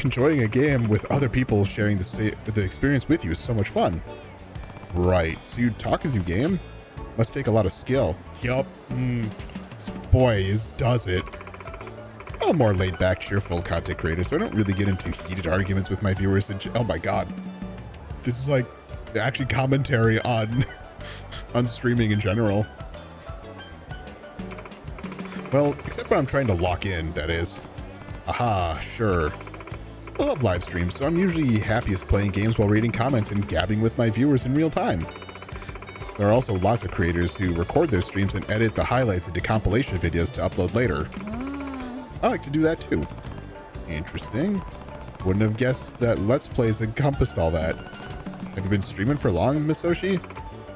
Enjoying a game with other people sharing the experience with you is so much fun. Right, so you talk as you game? Must take a lot of skill. Yup. Boy, does it. I'm a more laid-back, cheerful content creator, so I don't really get into heated arguments with my viewers. And oh my god. This is like actually commentary on streaming in general. Well, except when I'm trying to lock in, that is. Aha, sure. I love live streams, so I'm usually happiest playing games while reading comments and gabbing with my viewers in real time. There are also lots of creators who record their streams and edit the highlights into compilation videos to upload later. I like to do that too. Interesting. Wouldn't have guessed that Let's Plays encompassed all that. Have you been streaming for long, Misoshi?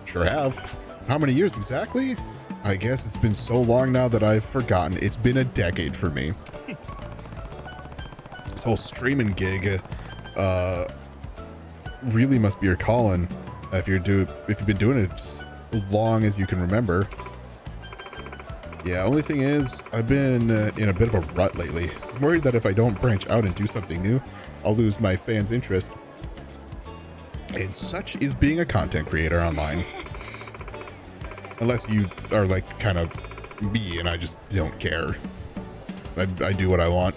Sure have. How many years exactly? I guess it's been so long now that I've forgotten. It's been a decade for me. This whole streaming gig really must be your calling if you've been doing it as long as you can remember. Yeah, only thing is, I've been in a bit of a rut lately. I'm worried that if I don't branch out and do something new, I'll lose my fans' interest. And such is being a content creator online. Unless you are like kind of me and I just don't care. I do what I want.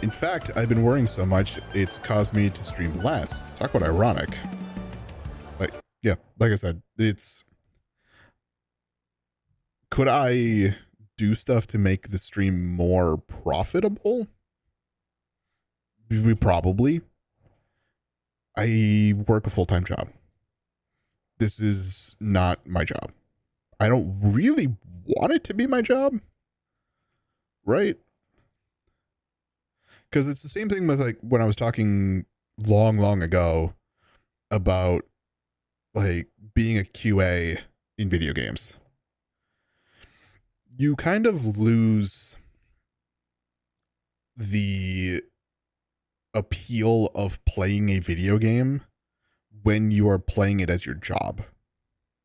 In fact, I've been worrying so much, it's caused me to stream less. Talk about ironic. Like, yeah, like I said, it's... Could I do stuff to make the stream more profitable? Probably. I work a full-time job. This is not my job. I don't really want it to be my job. Right? Because it's the same thing with like when I was talking long ago about like being a QA in video games. You kind of lose the appeal of playing a video game when you are playing it as your job.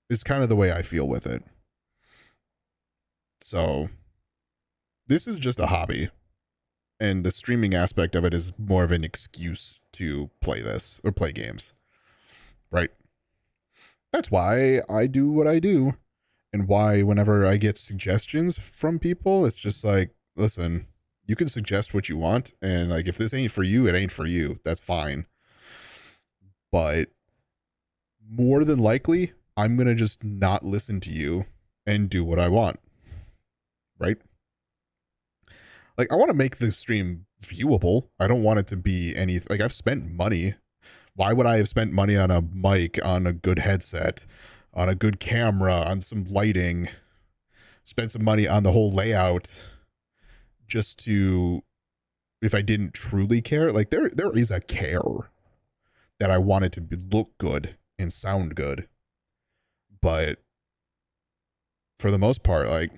It's kind of the way I feel with it. So this is just a hobby. And the streaming aspect of it is more of an excuse to play this or play games. Right? That's why I do what I do. And why whenever I get suggestions from people, it's just like, listen, you can suggest what you want. And like, if this ain't for you, it ain't for you. That's fine. But more than likely, I'm going to just not listen to you and do what I want. Right? Like, I want to make the stream viewable. I don't want it to be any, like, I've spent money. Why would I have spent money on a mic, on a good headset, on a good camera, on some lighting, spent some money on the whole layout just to, if I didn't truly care? Like, there is a care that I want it to look good and sound good. But for the most part, like,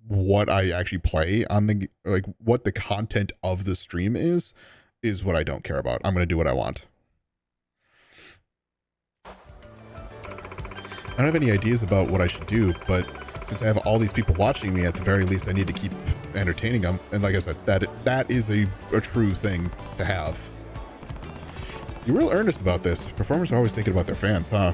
what I actually play on the, like, what the content of the stream is what I don't care about. I'm going to do what I want. I don't have any ideas about what I should do, but since I have all these people watching me, at the very least, I need to keep entertaining them. And like I said, that is a true thing to have. You're real earnest about this. Performers are always thinking about their fans, huh?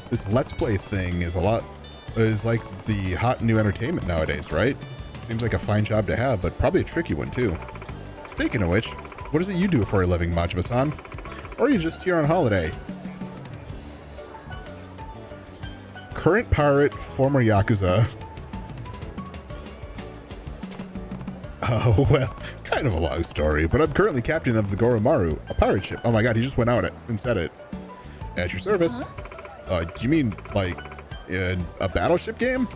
This Let's Play thing is like the hot new entertainment nowadays, right? Seems like a fine job to have, but probably a tricky one too. Speaking of which, what is it you do for a living, Majima-san? Or are you just here on holiday? Current pirate, former Yakuza. Oh, well, kind of a long story, but I'm currently captain of the Goromaru, a pirate ship. Oh my god, he just went out and said it. At your service. You mean, like, in a battleship game?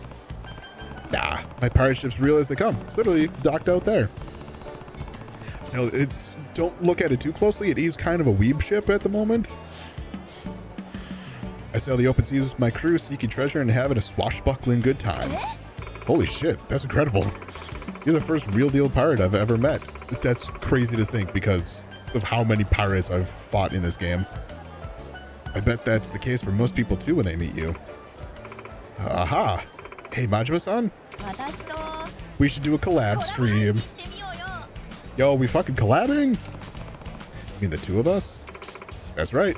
Nah, my pirate ship's real as they come. It's literally docked out there. So, don't look at it too closely. It is kind of a weeb ship at the moment. I sail the open seas with my crew, seeking treasure and having a swashbuckling good time. Holy shit, that's incredible. You're the first real deal pirate I've ever met. That's crazy to think because of how many pirates I've fought in this game. I bet that's the case for most people too when they meet you. Aha! Hey, Majima-san? We should do a collab stream. Yo, we fucking collabing? You mean the two of us? That's right.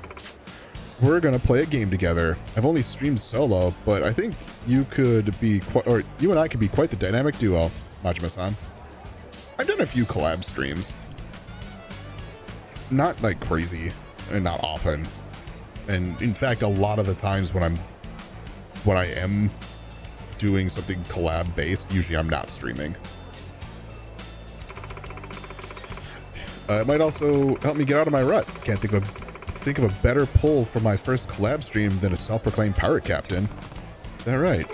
We're gonna play a game together. I've only streamed solo, but I think you could be you and I could be quite the dynamic duo, Majima-san. I've done a few collab streams. Not like crazy, and not often. And in fact, a lot of the times when I am doing something collab based, usually I'm not streaming. It might also help me get out of my rut. Can't think of a better pull for my first collab stream than a self-proclaimed pirate captain. Is that right?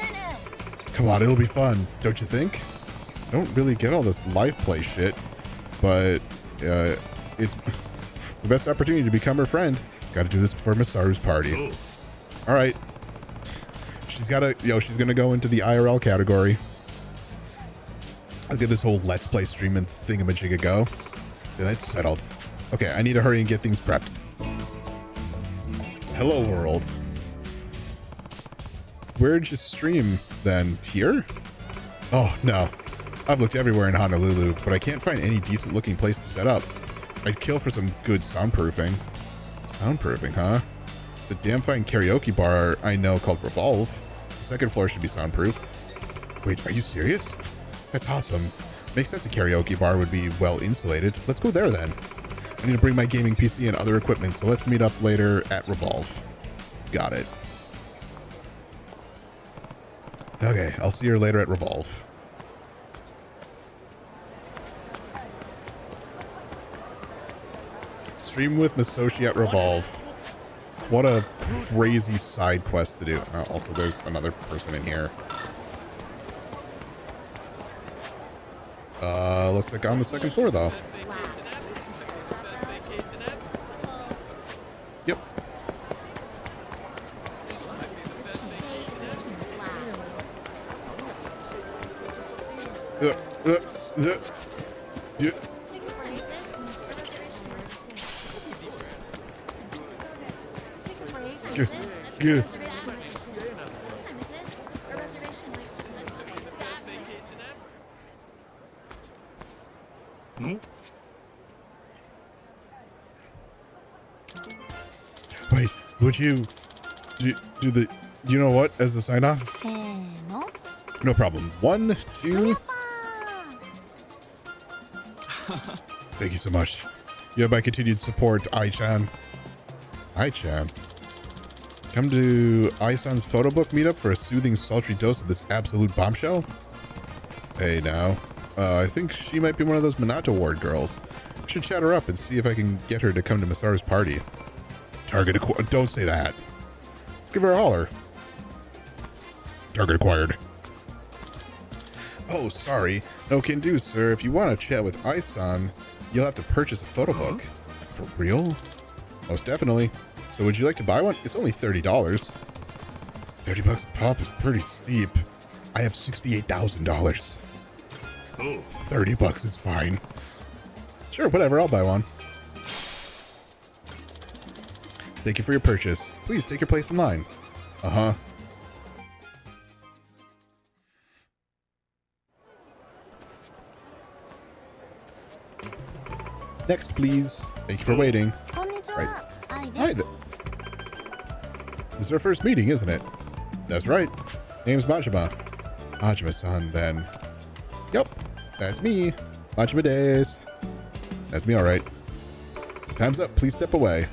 Come on, it'll be fun, don't you think? I don't really get all this live play shit, but it's the best opportunity to become her friend. Gotta do this before Masaru's party. All right. She's gonna go into the IRL category. I'll get this whole Let's Play streaming thingamajigga go. Then it's settled. Okay, I need to hurry and get things prepped. Hello, world. Where'd you stream, then? Here? Oh, no. I've looked everywhere in Honolulu, but I can't find any decent-looking place to set up. I'd kill for some good soundproofing. Soundproofing, huh? The damn fine karaoke bar I know called Revolve. The second floor should be soundproofed. Wait, are you serious? That's awesome. Makes sense a karaoke bar would be well insulated. Let's go there then. I need to bring my gaming PC and other equipment, so let's meet up later at Revolve. Got it. Okay, I'll see her later at Revolve. Stream with Masoshi at Revolve. What a crazy side quest to do. Also, there's another person in here. Looks like on the second floor, though. Yep. Yeah. Good. Wait, would you do the, you know what, as a sign off? せーの No problem. 1, 2. Thank you so much. You have my continued support, Ai-chan. Ai-chan. Come to Ai-san's photo book meetup for a soothing, sultry dose of this absolute bombshell? Hey, now. I think she might be one of those Minato Ward girls. I should chat her up and see if I can get her to come to Masaru's party. Target acquired. Don't say that. Let's give her a holler. Target acquired. Oh, sorry. No can do, sir. If you want to chat with Ai-san, you'll have to purchase a photo book. For real? Most definitely. So would you like to buy one? It's only $30. $30 a pop is pretty steep. I have $68,000. $30 is fine. Sure, whatever. I'll buy one. Thank you for your purchase. Please take your place in line. Uh-huh. Next, please. Thank you for waiting. こんにちは、愛です。 Hi there. This is our first meeting, isn't it? That's right. Name's Majima. Majima-san, then. Yep, that's me. Majima days. That's me, all right. Time's up. Please step away.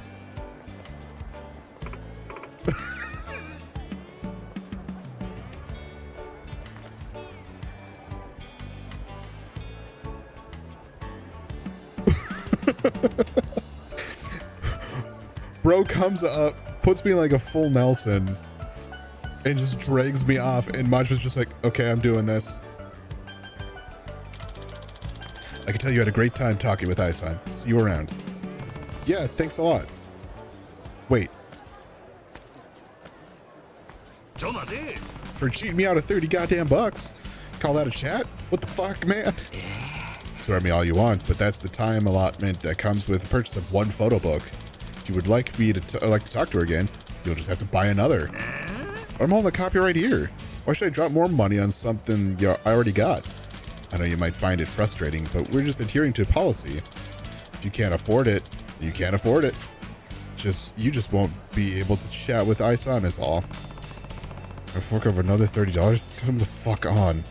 Bro comes up, puts me in like a full Nelson, and just drags me off, and Majima's just like, okay, I'm doing this. I can tell you had a great time talking with Ai-san. See you around. Yeah, thanks a lot. Wait. For cheating me out of 30 goddamn bucks? Call that a chat? What the fuck, man? Swear me all you want, but that's the time allotment that comes with the purchase of one photo book. If you would like me to talk to her again, you'll just have to buy another. I'm holding the copy right here. Why should I drop more money on something I already got? I know you might find it frustrating, but we're just adhering to policy. If you can't afford it, you can't afford it. You just won't be able to chat with Ai-san is all. I fork over another $30? Come the fuck on.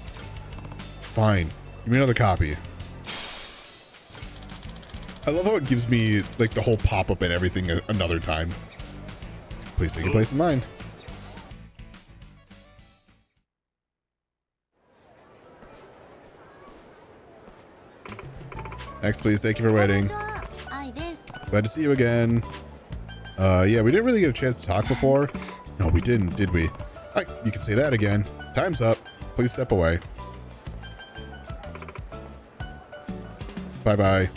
Fine. Give me another copy. I love how it gives me like the whole pop-up and everything another time. Please take your place in line. Next, please. Thank you for こん waiting. にちは、愛です。 Glad to see you again. Yeah, we didn't really get a chance to talk before. No, we didn't, did we? You can say that again. Time's up. Please step away. Bye-bye.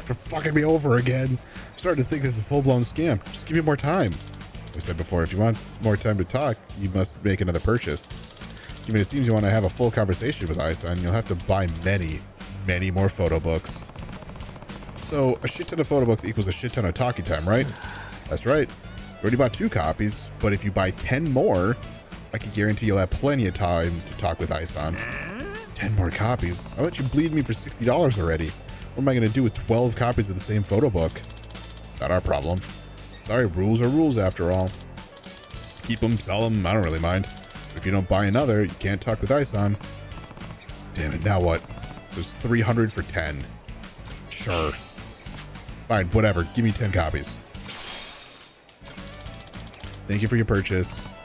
For fucking me over again. I'm starting to think this is a full-blown scam. Just give me more time. Like I said before, if you want more time to talk, you must make another purchase. I mean, it seems you want to have a full conversation with Ai-san, you'll have to buy many, many more photo books. So, a shit ton of photo books equals a shit ton of talking time, right? That's right. You already bought 2 copies, but if you buy 10 more, I can guarantee you'll have plenty of time to talk with Ai-san. 10 more copies? I'll let you bleed me for $60 already. What am I going to do with 12 copies of the same photo book? Not our problem. Sorry, rules are rules after all. Keep them, sell them, I don't really mind. But if you don't buy another, you can't talk with Ai-san. Damn it, now what? There's 300 for 10. Sure. Fine, whatever. Give me 10 copies. Thank you for your purchase.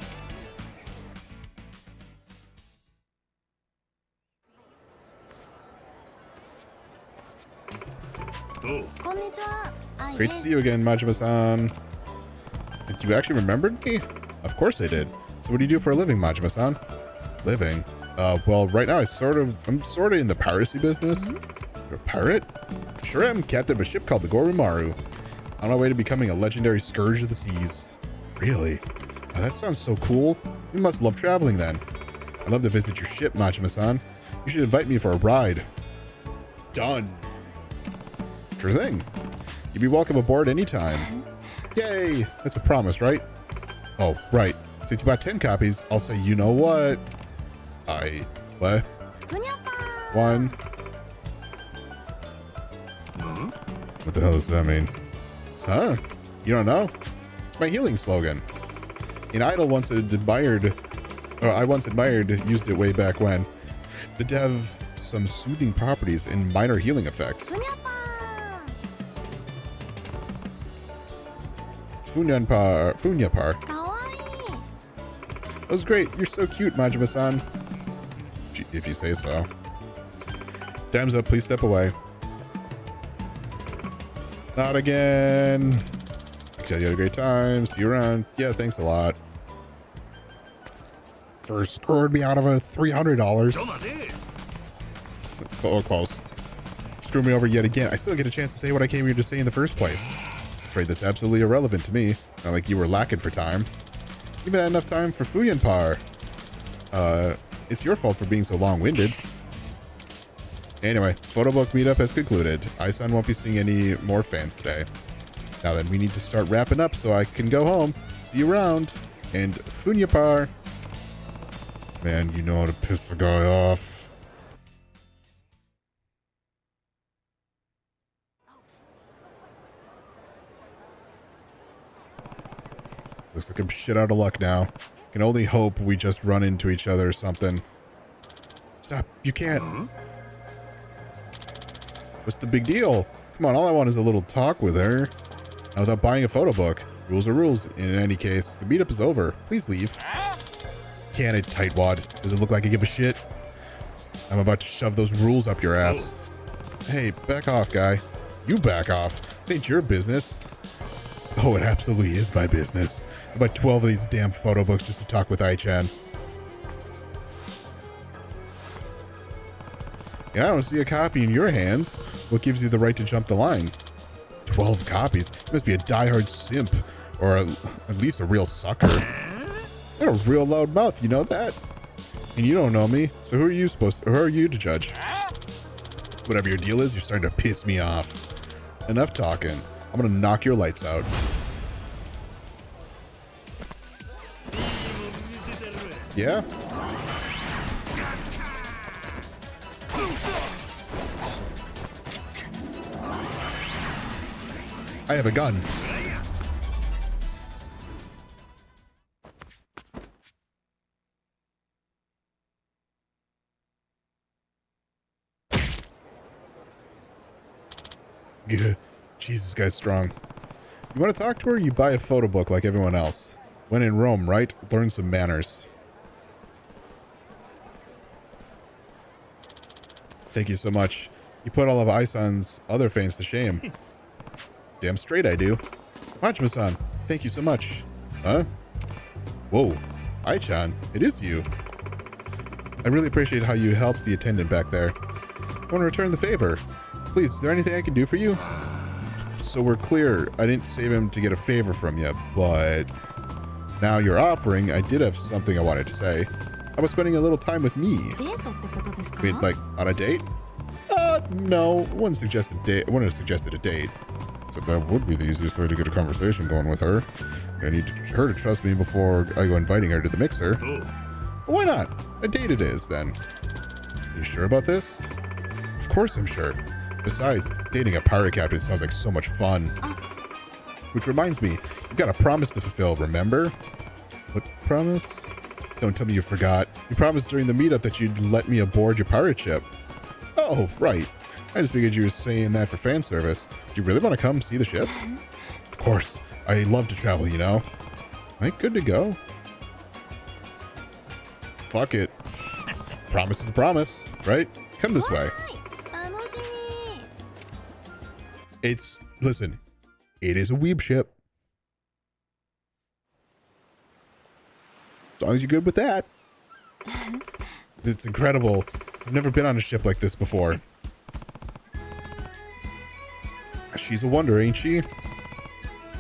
Great to see you again, Majima-san. You actually remembered me? Of course I did. So what do you do for a living, Majima-san? Living? Well, right now I'm sort of in the piracy business. You're a pirate? Sure am, captain of a ship called the Goromaru. On my way to becoming a legendary scourge of the seas. Really? Oh, that sounds so cool. You must love traveling then. I'd love to visit your ship, Majima-san. You should invite me for a ride. Done. Sure thing. You'd be welcome aboard anytime. Yay! That's a promise, right? Oh, right. Since you bought 10 copies, I'll say you know what? What? 1. What the hell does that mean? Huh? You don't know? It's my healing slogan. An idol once admired, or I once admired, used it way back when. The dev some soothing properties and minor healing effects. Funyapar. That was great. You're so cute, Majima-san. If you say so. Time's up. Please step away. Not again. You had a great time. See you around. Yeah, thanks a lot. First screwed me out of a $300. Oh, close. Screw me over yet again. I still get a chance to say what I came here to say in the first place. Afraid that's absolutely irrelevant to me. Not like you were lacking for time. Even had enough time for Fuyanpar. It's your fault for being so long-winded. Anyway, photobook meetup has concluded. Ai-san won't be seeing any more fans today. Now then, we need to start wrapping up so I can go home. See you around. And Funyapar. Man, you know how to piss the guy off. Looks like I'm shit out of luck now. Can only hope we just run into each other or something. Stop. You can't. What's the big deal? Come on, all I want is a little talk with her. Now, without buying a photo book. Rules are rules. In any case, the meetup is over. Please leave. Can it, tightwad? Does it look like I give a shit? I'm about to shove those rules up your ass. Hey, back off, guy. You back off. This ain't your business. Oh, it absolutely is my business. I bought 12 of these damn photo books just to talk with Ai-chan. Yeah, I don't see a copy in your hands. What gives you the right to jump the line? 12 copies? You must be a diehard simp. Or at least a real sucker. You're a real loud mouth, you know that? And you don't know me, so who are you to judge? Whatever your deal is, you're starting to piss me off. Enough talking. I'm gonna knock your lights out. Yeah? I have a gun. Jeez, this guy's strong. You want to talk to her? You buy a photo book like everyone else. When in Rome, right? Learn some manners. Thank you so much. You put all of Ai-san's other fans to shame. Damn straight I do. Majima-san, thank you so much. Huh? Whoa. Ai-chan, it is you. I really appreciate how you helped the attendant back there. I want to return the favor. Please, is there anything I can do for you? So we're clear, I didn't save him to get a favor from you, but now you're offering, I did have something I wanted to say. I was spending a little time with me. I mean, like, on a date? No, I wouldn't have suggested a date. Except that would be the easiest way to get a conversation going with her. I need her to trust me before I go inviting her to the mixer. Well, why not? A date it is, then. Are you sure about this? Of course I'm sure. Besides, dating a pirate captain sounds like so much fun. Which reminds me, you've got a promise to fulfill, remember? What promise? Don't tell me you forgot. You promised during the meetup that you'd let me aboard your pirate ship. Oh, right. I just figured you were saying that for fan service. Do you really want to come see the ship? Of course. I love to travel, you know. Am I good to go? Fuck it. Promise is a promise, right? Come this way. Listen, it is a weeb ship. As long as you're good with that. It's incredible. I've never been on a ship like this before. She's a wonder, ain't she?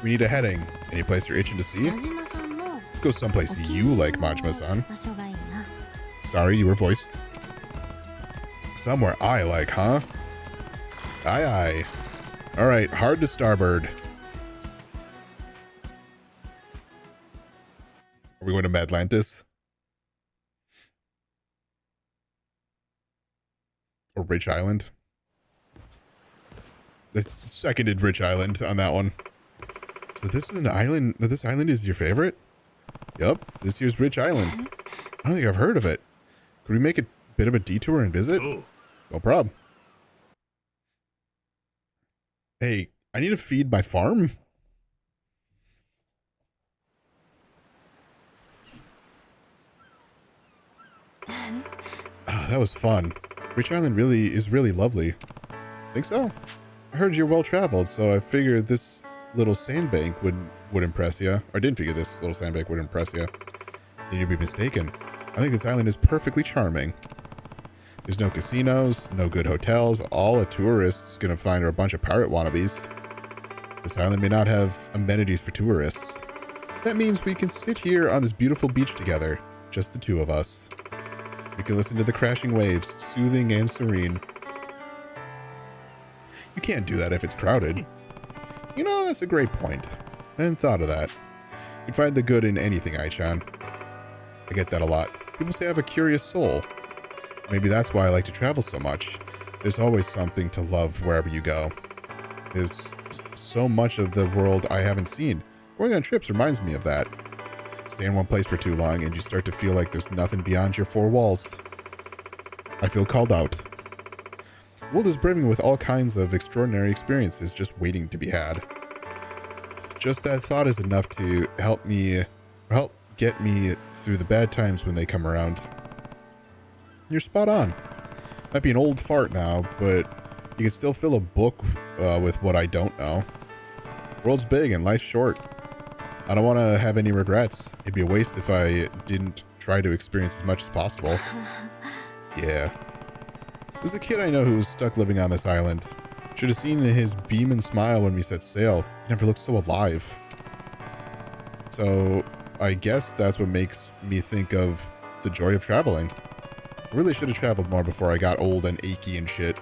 We need a heading. Any place you're itching to see? Let's go someplace you like, Majima-san. Sorry, you were voiced. Somewhere I like, huh? Aye, aye. Alright, hard to starboard. Are we going to Atlantis? Or Rich Island. The seconded Rich Island on that one. So this is an island. No, this island is your favorite? Yup. This here's Rich Island. I don't think I've heard of it. Could we make a bit of a detour and visit? No problem. Hey, I need to feed my farm. Oh, that was fun. Rich Island is really lovely. Think so? I heard you're well traveled, so I figured this little sandbank would impress you. Or didn't figure this little sandbank would impress you. Then you'd be mistaken. I think this island is perfectly charming. There's no casinos, no good hotels. All a tourist's gonna find are a bunch of pirate wannabes. This island may not have amenities for tourists. That means we can sit here on this beautiful beach together, just the two of us. We can listen to the crashing waves, soothing and serene. You can't do that if it's crowded. You know, that's a great point. I hadn't thought of that. You'd find the good in anything, Ai-chan. I get that a lot. People say I have a curious soul. Maybe that's why I like to travel so much. There's always something to love wherever you go. There's so much of the world I haven't seen. Going on trips reminds me of that. Stay in one place for too long and you start to feel like there's nothing beyond your four walls. I feel called out. The world is brimming with all kinds of extraordinary experiences just waiting to be had. Just that thought is enough to help get me through the bad times when they come around. You're spot on. Might be an old fart now, but you can still fill a book with what I don't know. The world's big and life's short. I don't want to have any regrets. It'd be a waste if I didn't try to experience as much as possible. Yeah. There's a kid I know who was stuck living on this island. Should have seen his beam and smile when we set sail. He never looked so alive. So, I guess that's what makes me think of the joy of traveling. I really should have traveled more before I got old and achy and shit.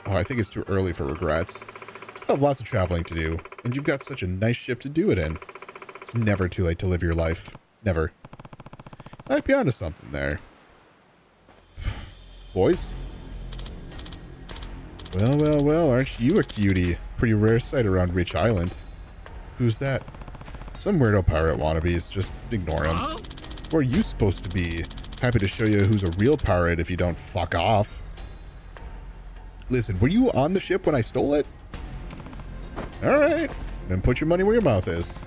Oh, I think it's too early for regrets. Still have lots of traveling to do, and you've got such a nice ship to do it in. It's never too late to live your life. Never. Might be onto something there. Boys? Well, aren't you a cutie? Pretty rare sight around Rich Island. Who's that? Some weirdo pirate wannabes. Just ignore him. Where are you supposed to be? Happy to show you who's a real pirate if you don't fuck off. Listen, were you on the ship when I stole it? Alright, then put your money where your mouth is.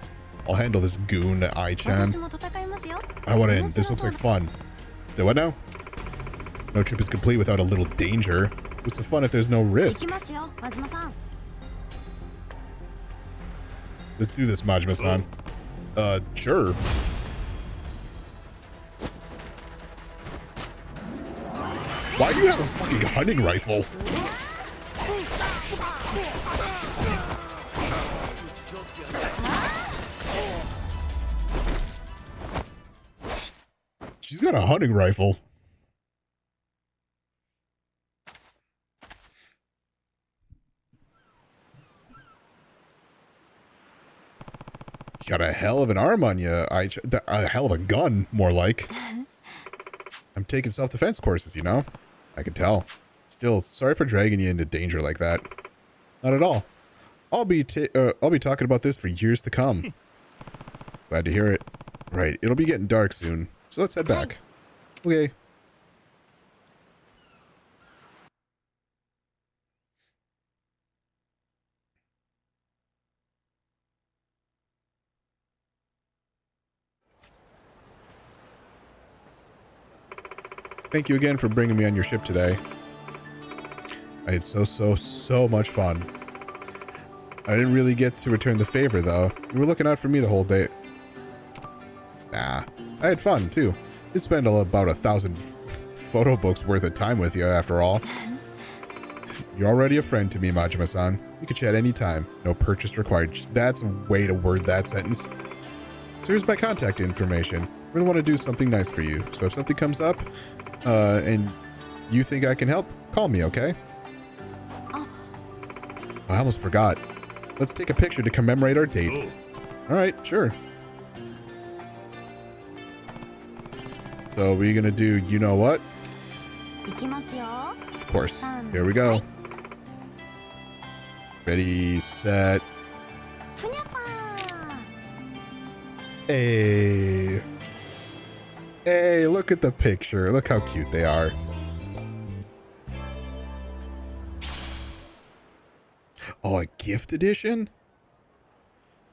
I'll handle this goon, Ai-chan. I want in. This looks like fun. Say what now? No trip is complete without a little danger. What's the fun if there's no risk? Let's do this, Majima-san. Sure. Why do you have a fucking hunting rifle? She's got a hunting rifle. You got a hell of an arm on you. A hell of a gun, more like. I'm taking self-defense courses, you know? I can tell. Still, sorry for dragging you into danger like that. Not at all. I'll be talking about this for years to come. Glad to hear it. Right, it'll be getting dark soon, so let's head back. Okay. Thank you again for bringing me on your ship today. I had so much fun. I didn't really get to return the favor, though. You were looking out for me the whole day. Nah, I had fun, too. Did spend about 1,000 photo books worth of time with you, after all. You're already a friend to me, Majima-san. You can chat anytime. No purchase required. That's a way to word that sentence. So here's my contact information. I really want to do something nice for you. So if something comes up, and you think I can help, call me, okay? I almost forgot. Let's take a picture to commemorate our date. Alright, sure. So we're gonna do you know what? いきますよ。 Of course. Here we go. Ready, set. ふにゃぱー。 Hey. Hey, look at the picture. Look how cute they are. Oh, a gift edition?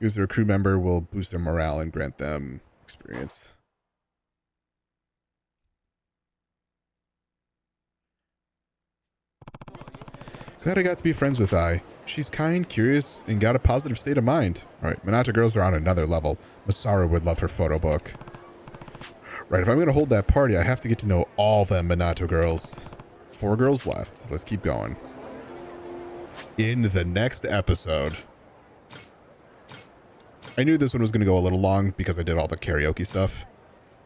User crew member will boost their morale and grant them experience. Glad I got to be friends with Ai. She's kind, curious, and got a positive state of mind. Alright, Minato girls are on another level. Masaru would love her photo book. Right, if I'm going to hold that party, I have to get to know all them Minato girls. 4 girls left. Let's keep going. In the next episode. I knew this one was going to go a little long because I did all the karaoke stuff.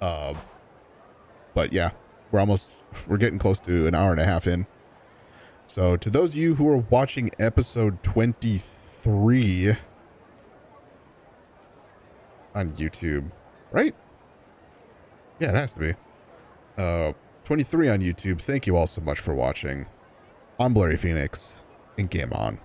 But yeah, we're getting close to an hour and a half in. So to those of you who are watching episode 23 on YouTube, right? Yeah, it has to be. 23 on YouTube. Thank you all so much for watching. I'm Blurry Phoenix, and game on.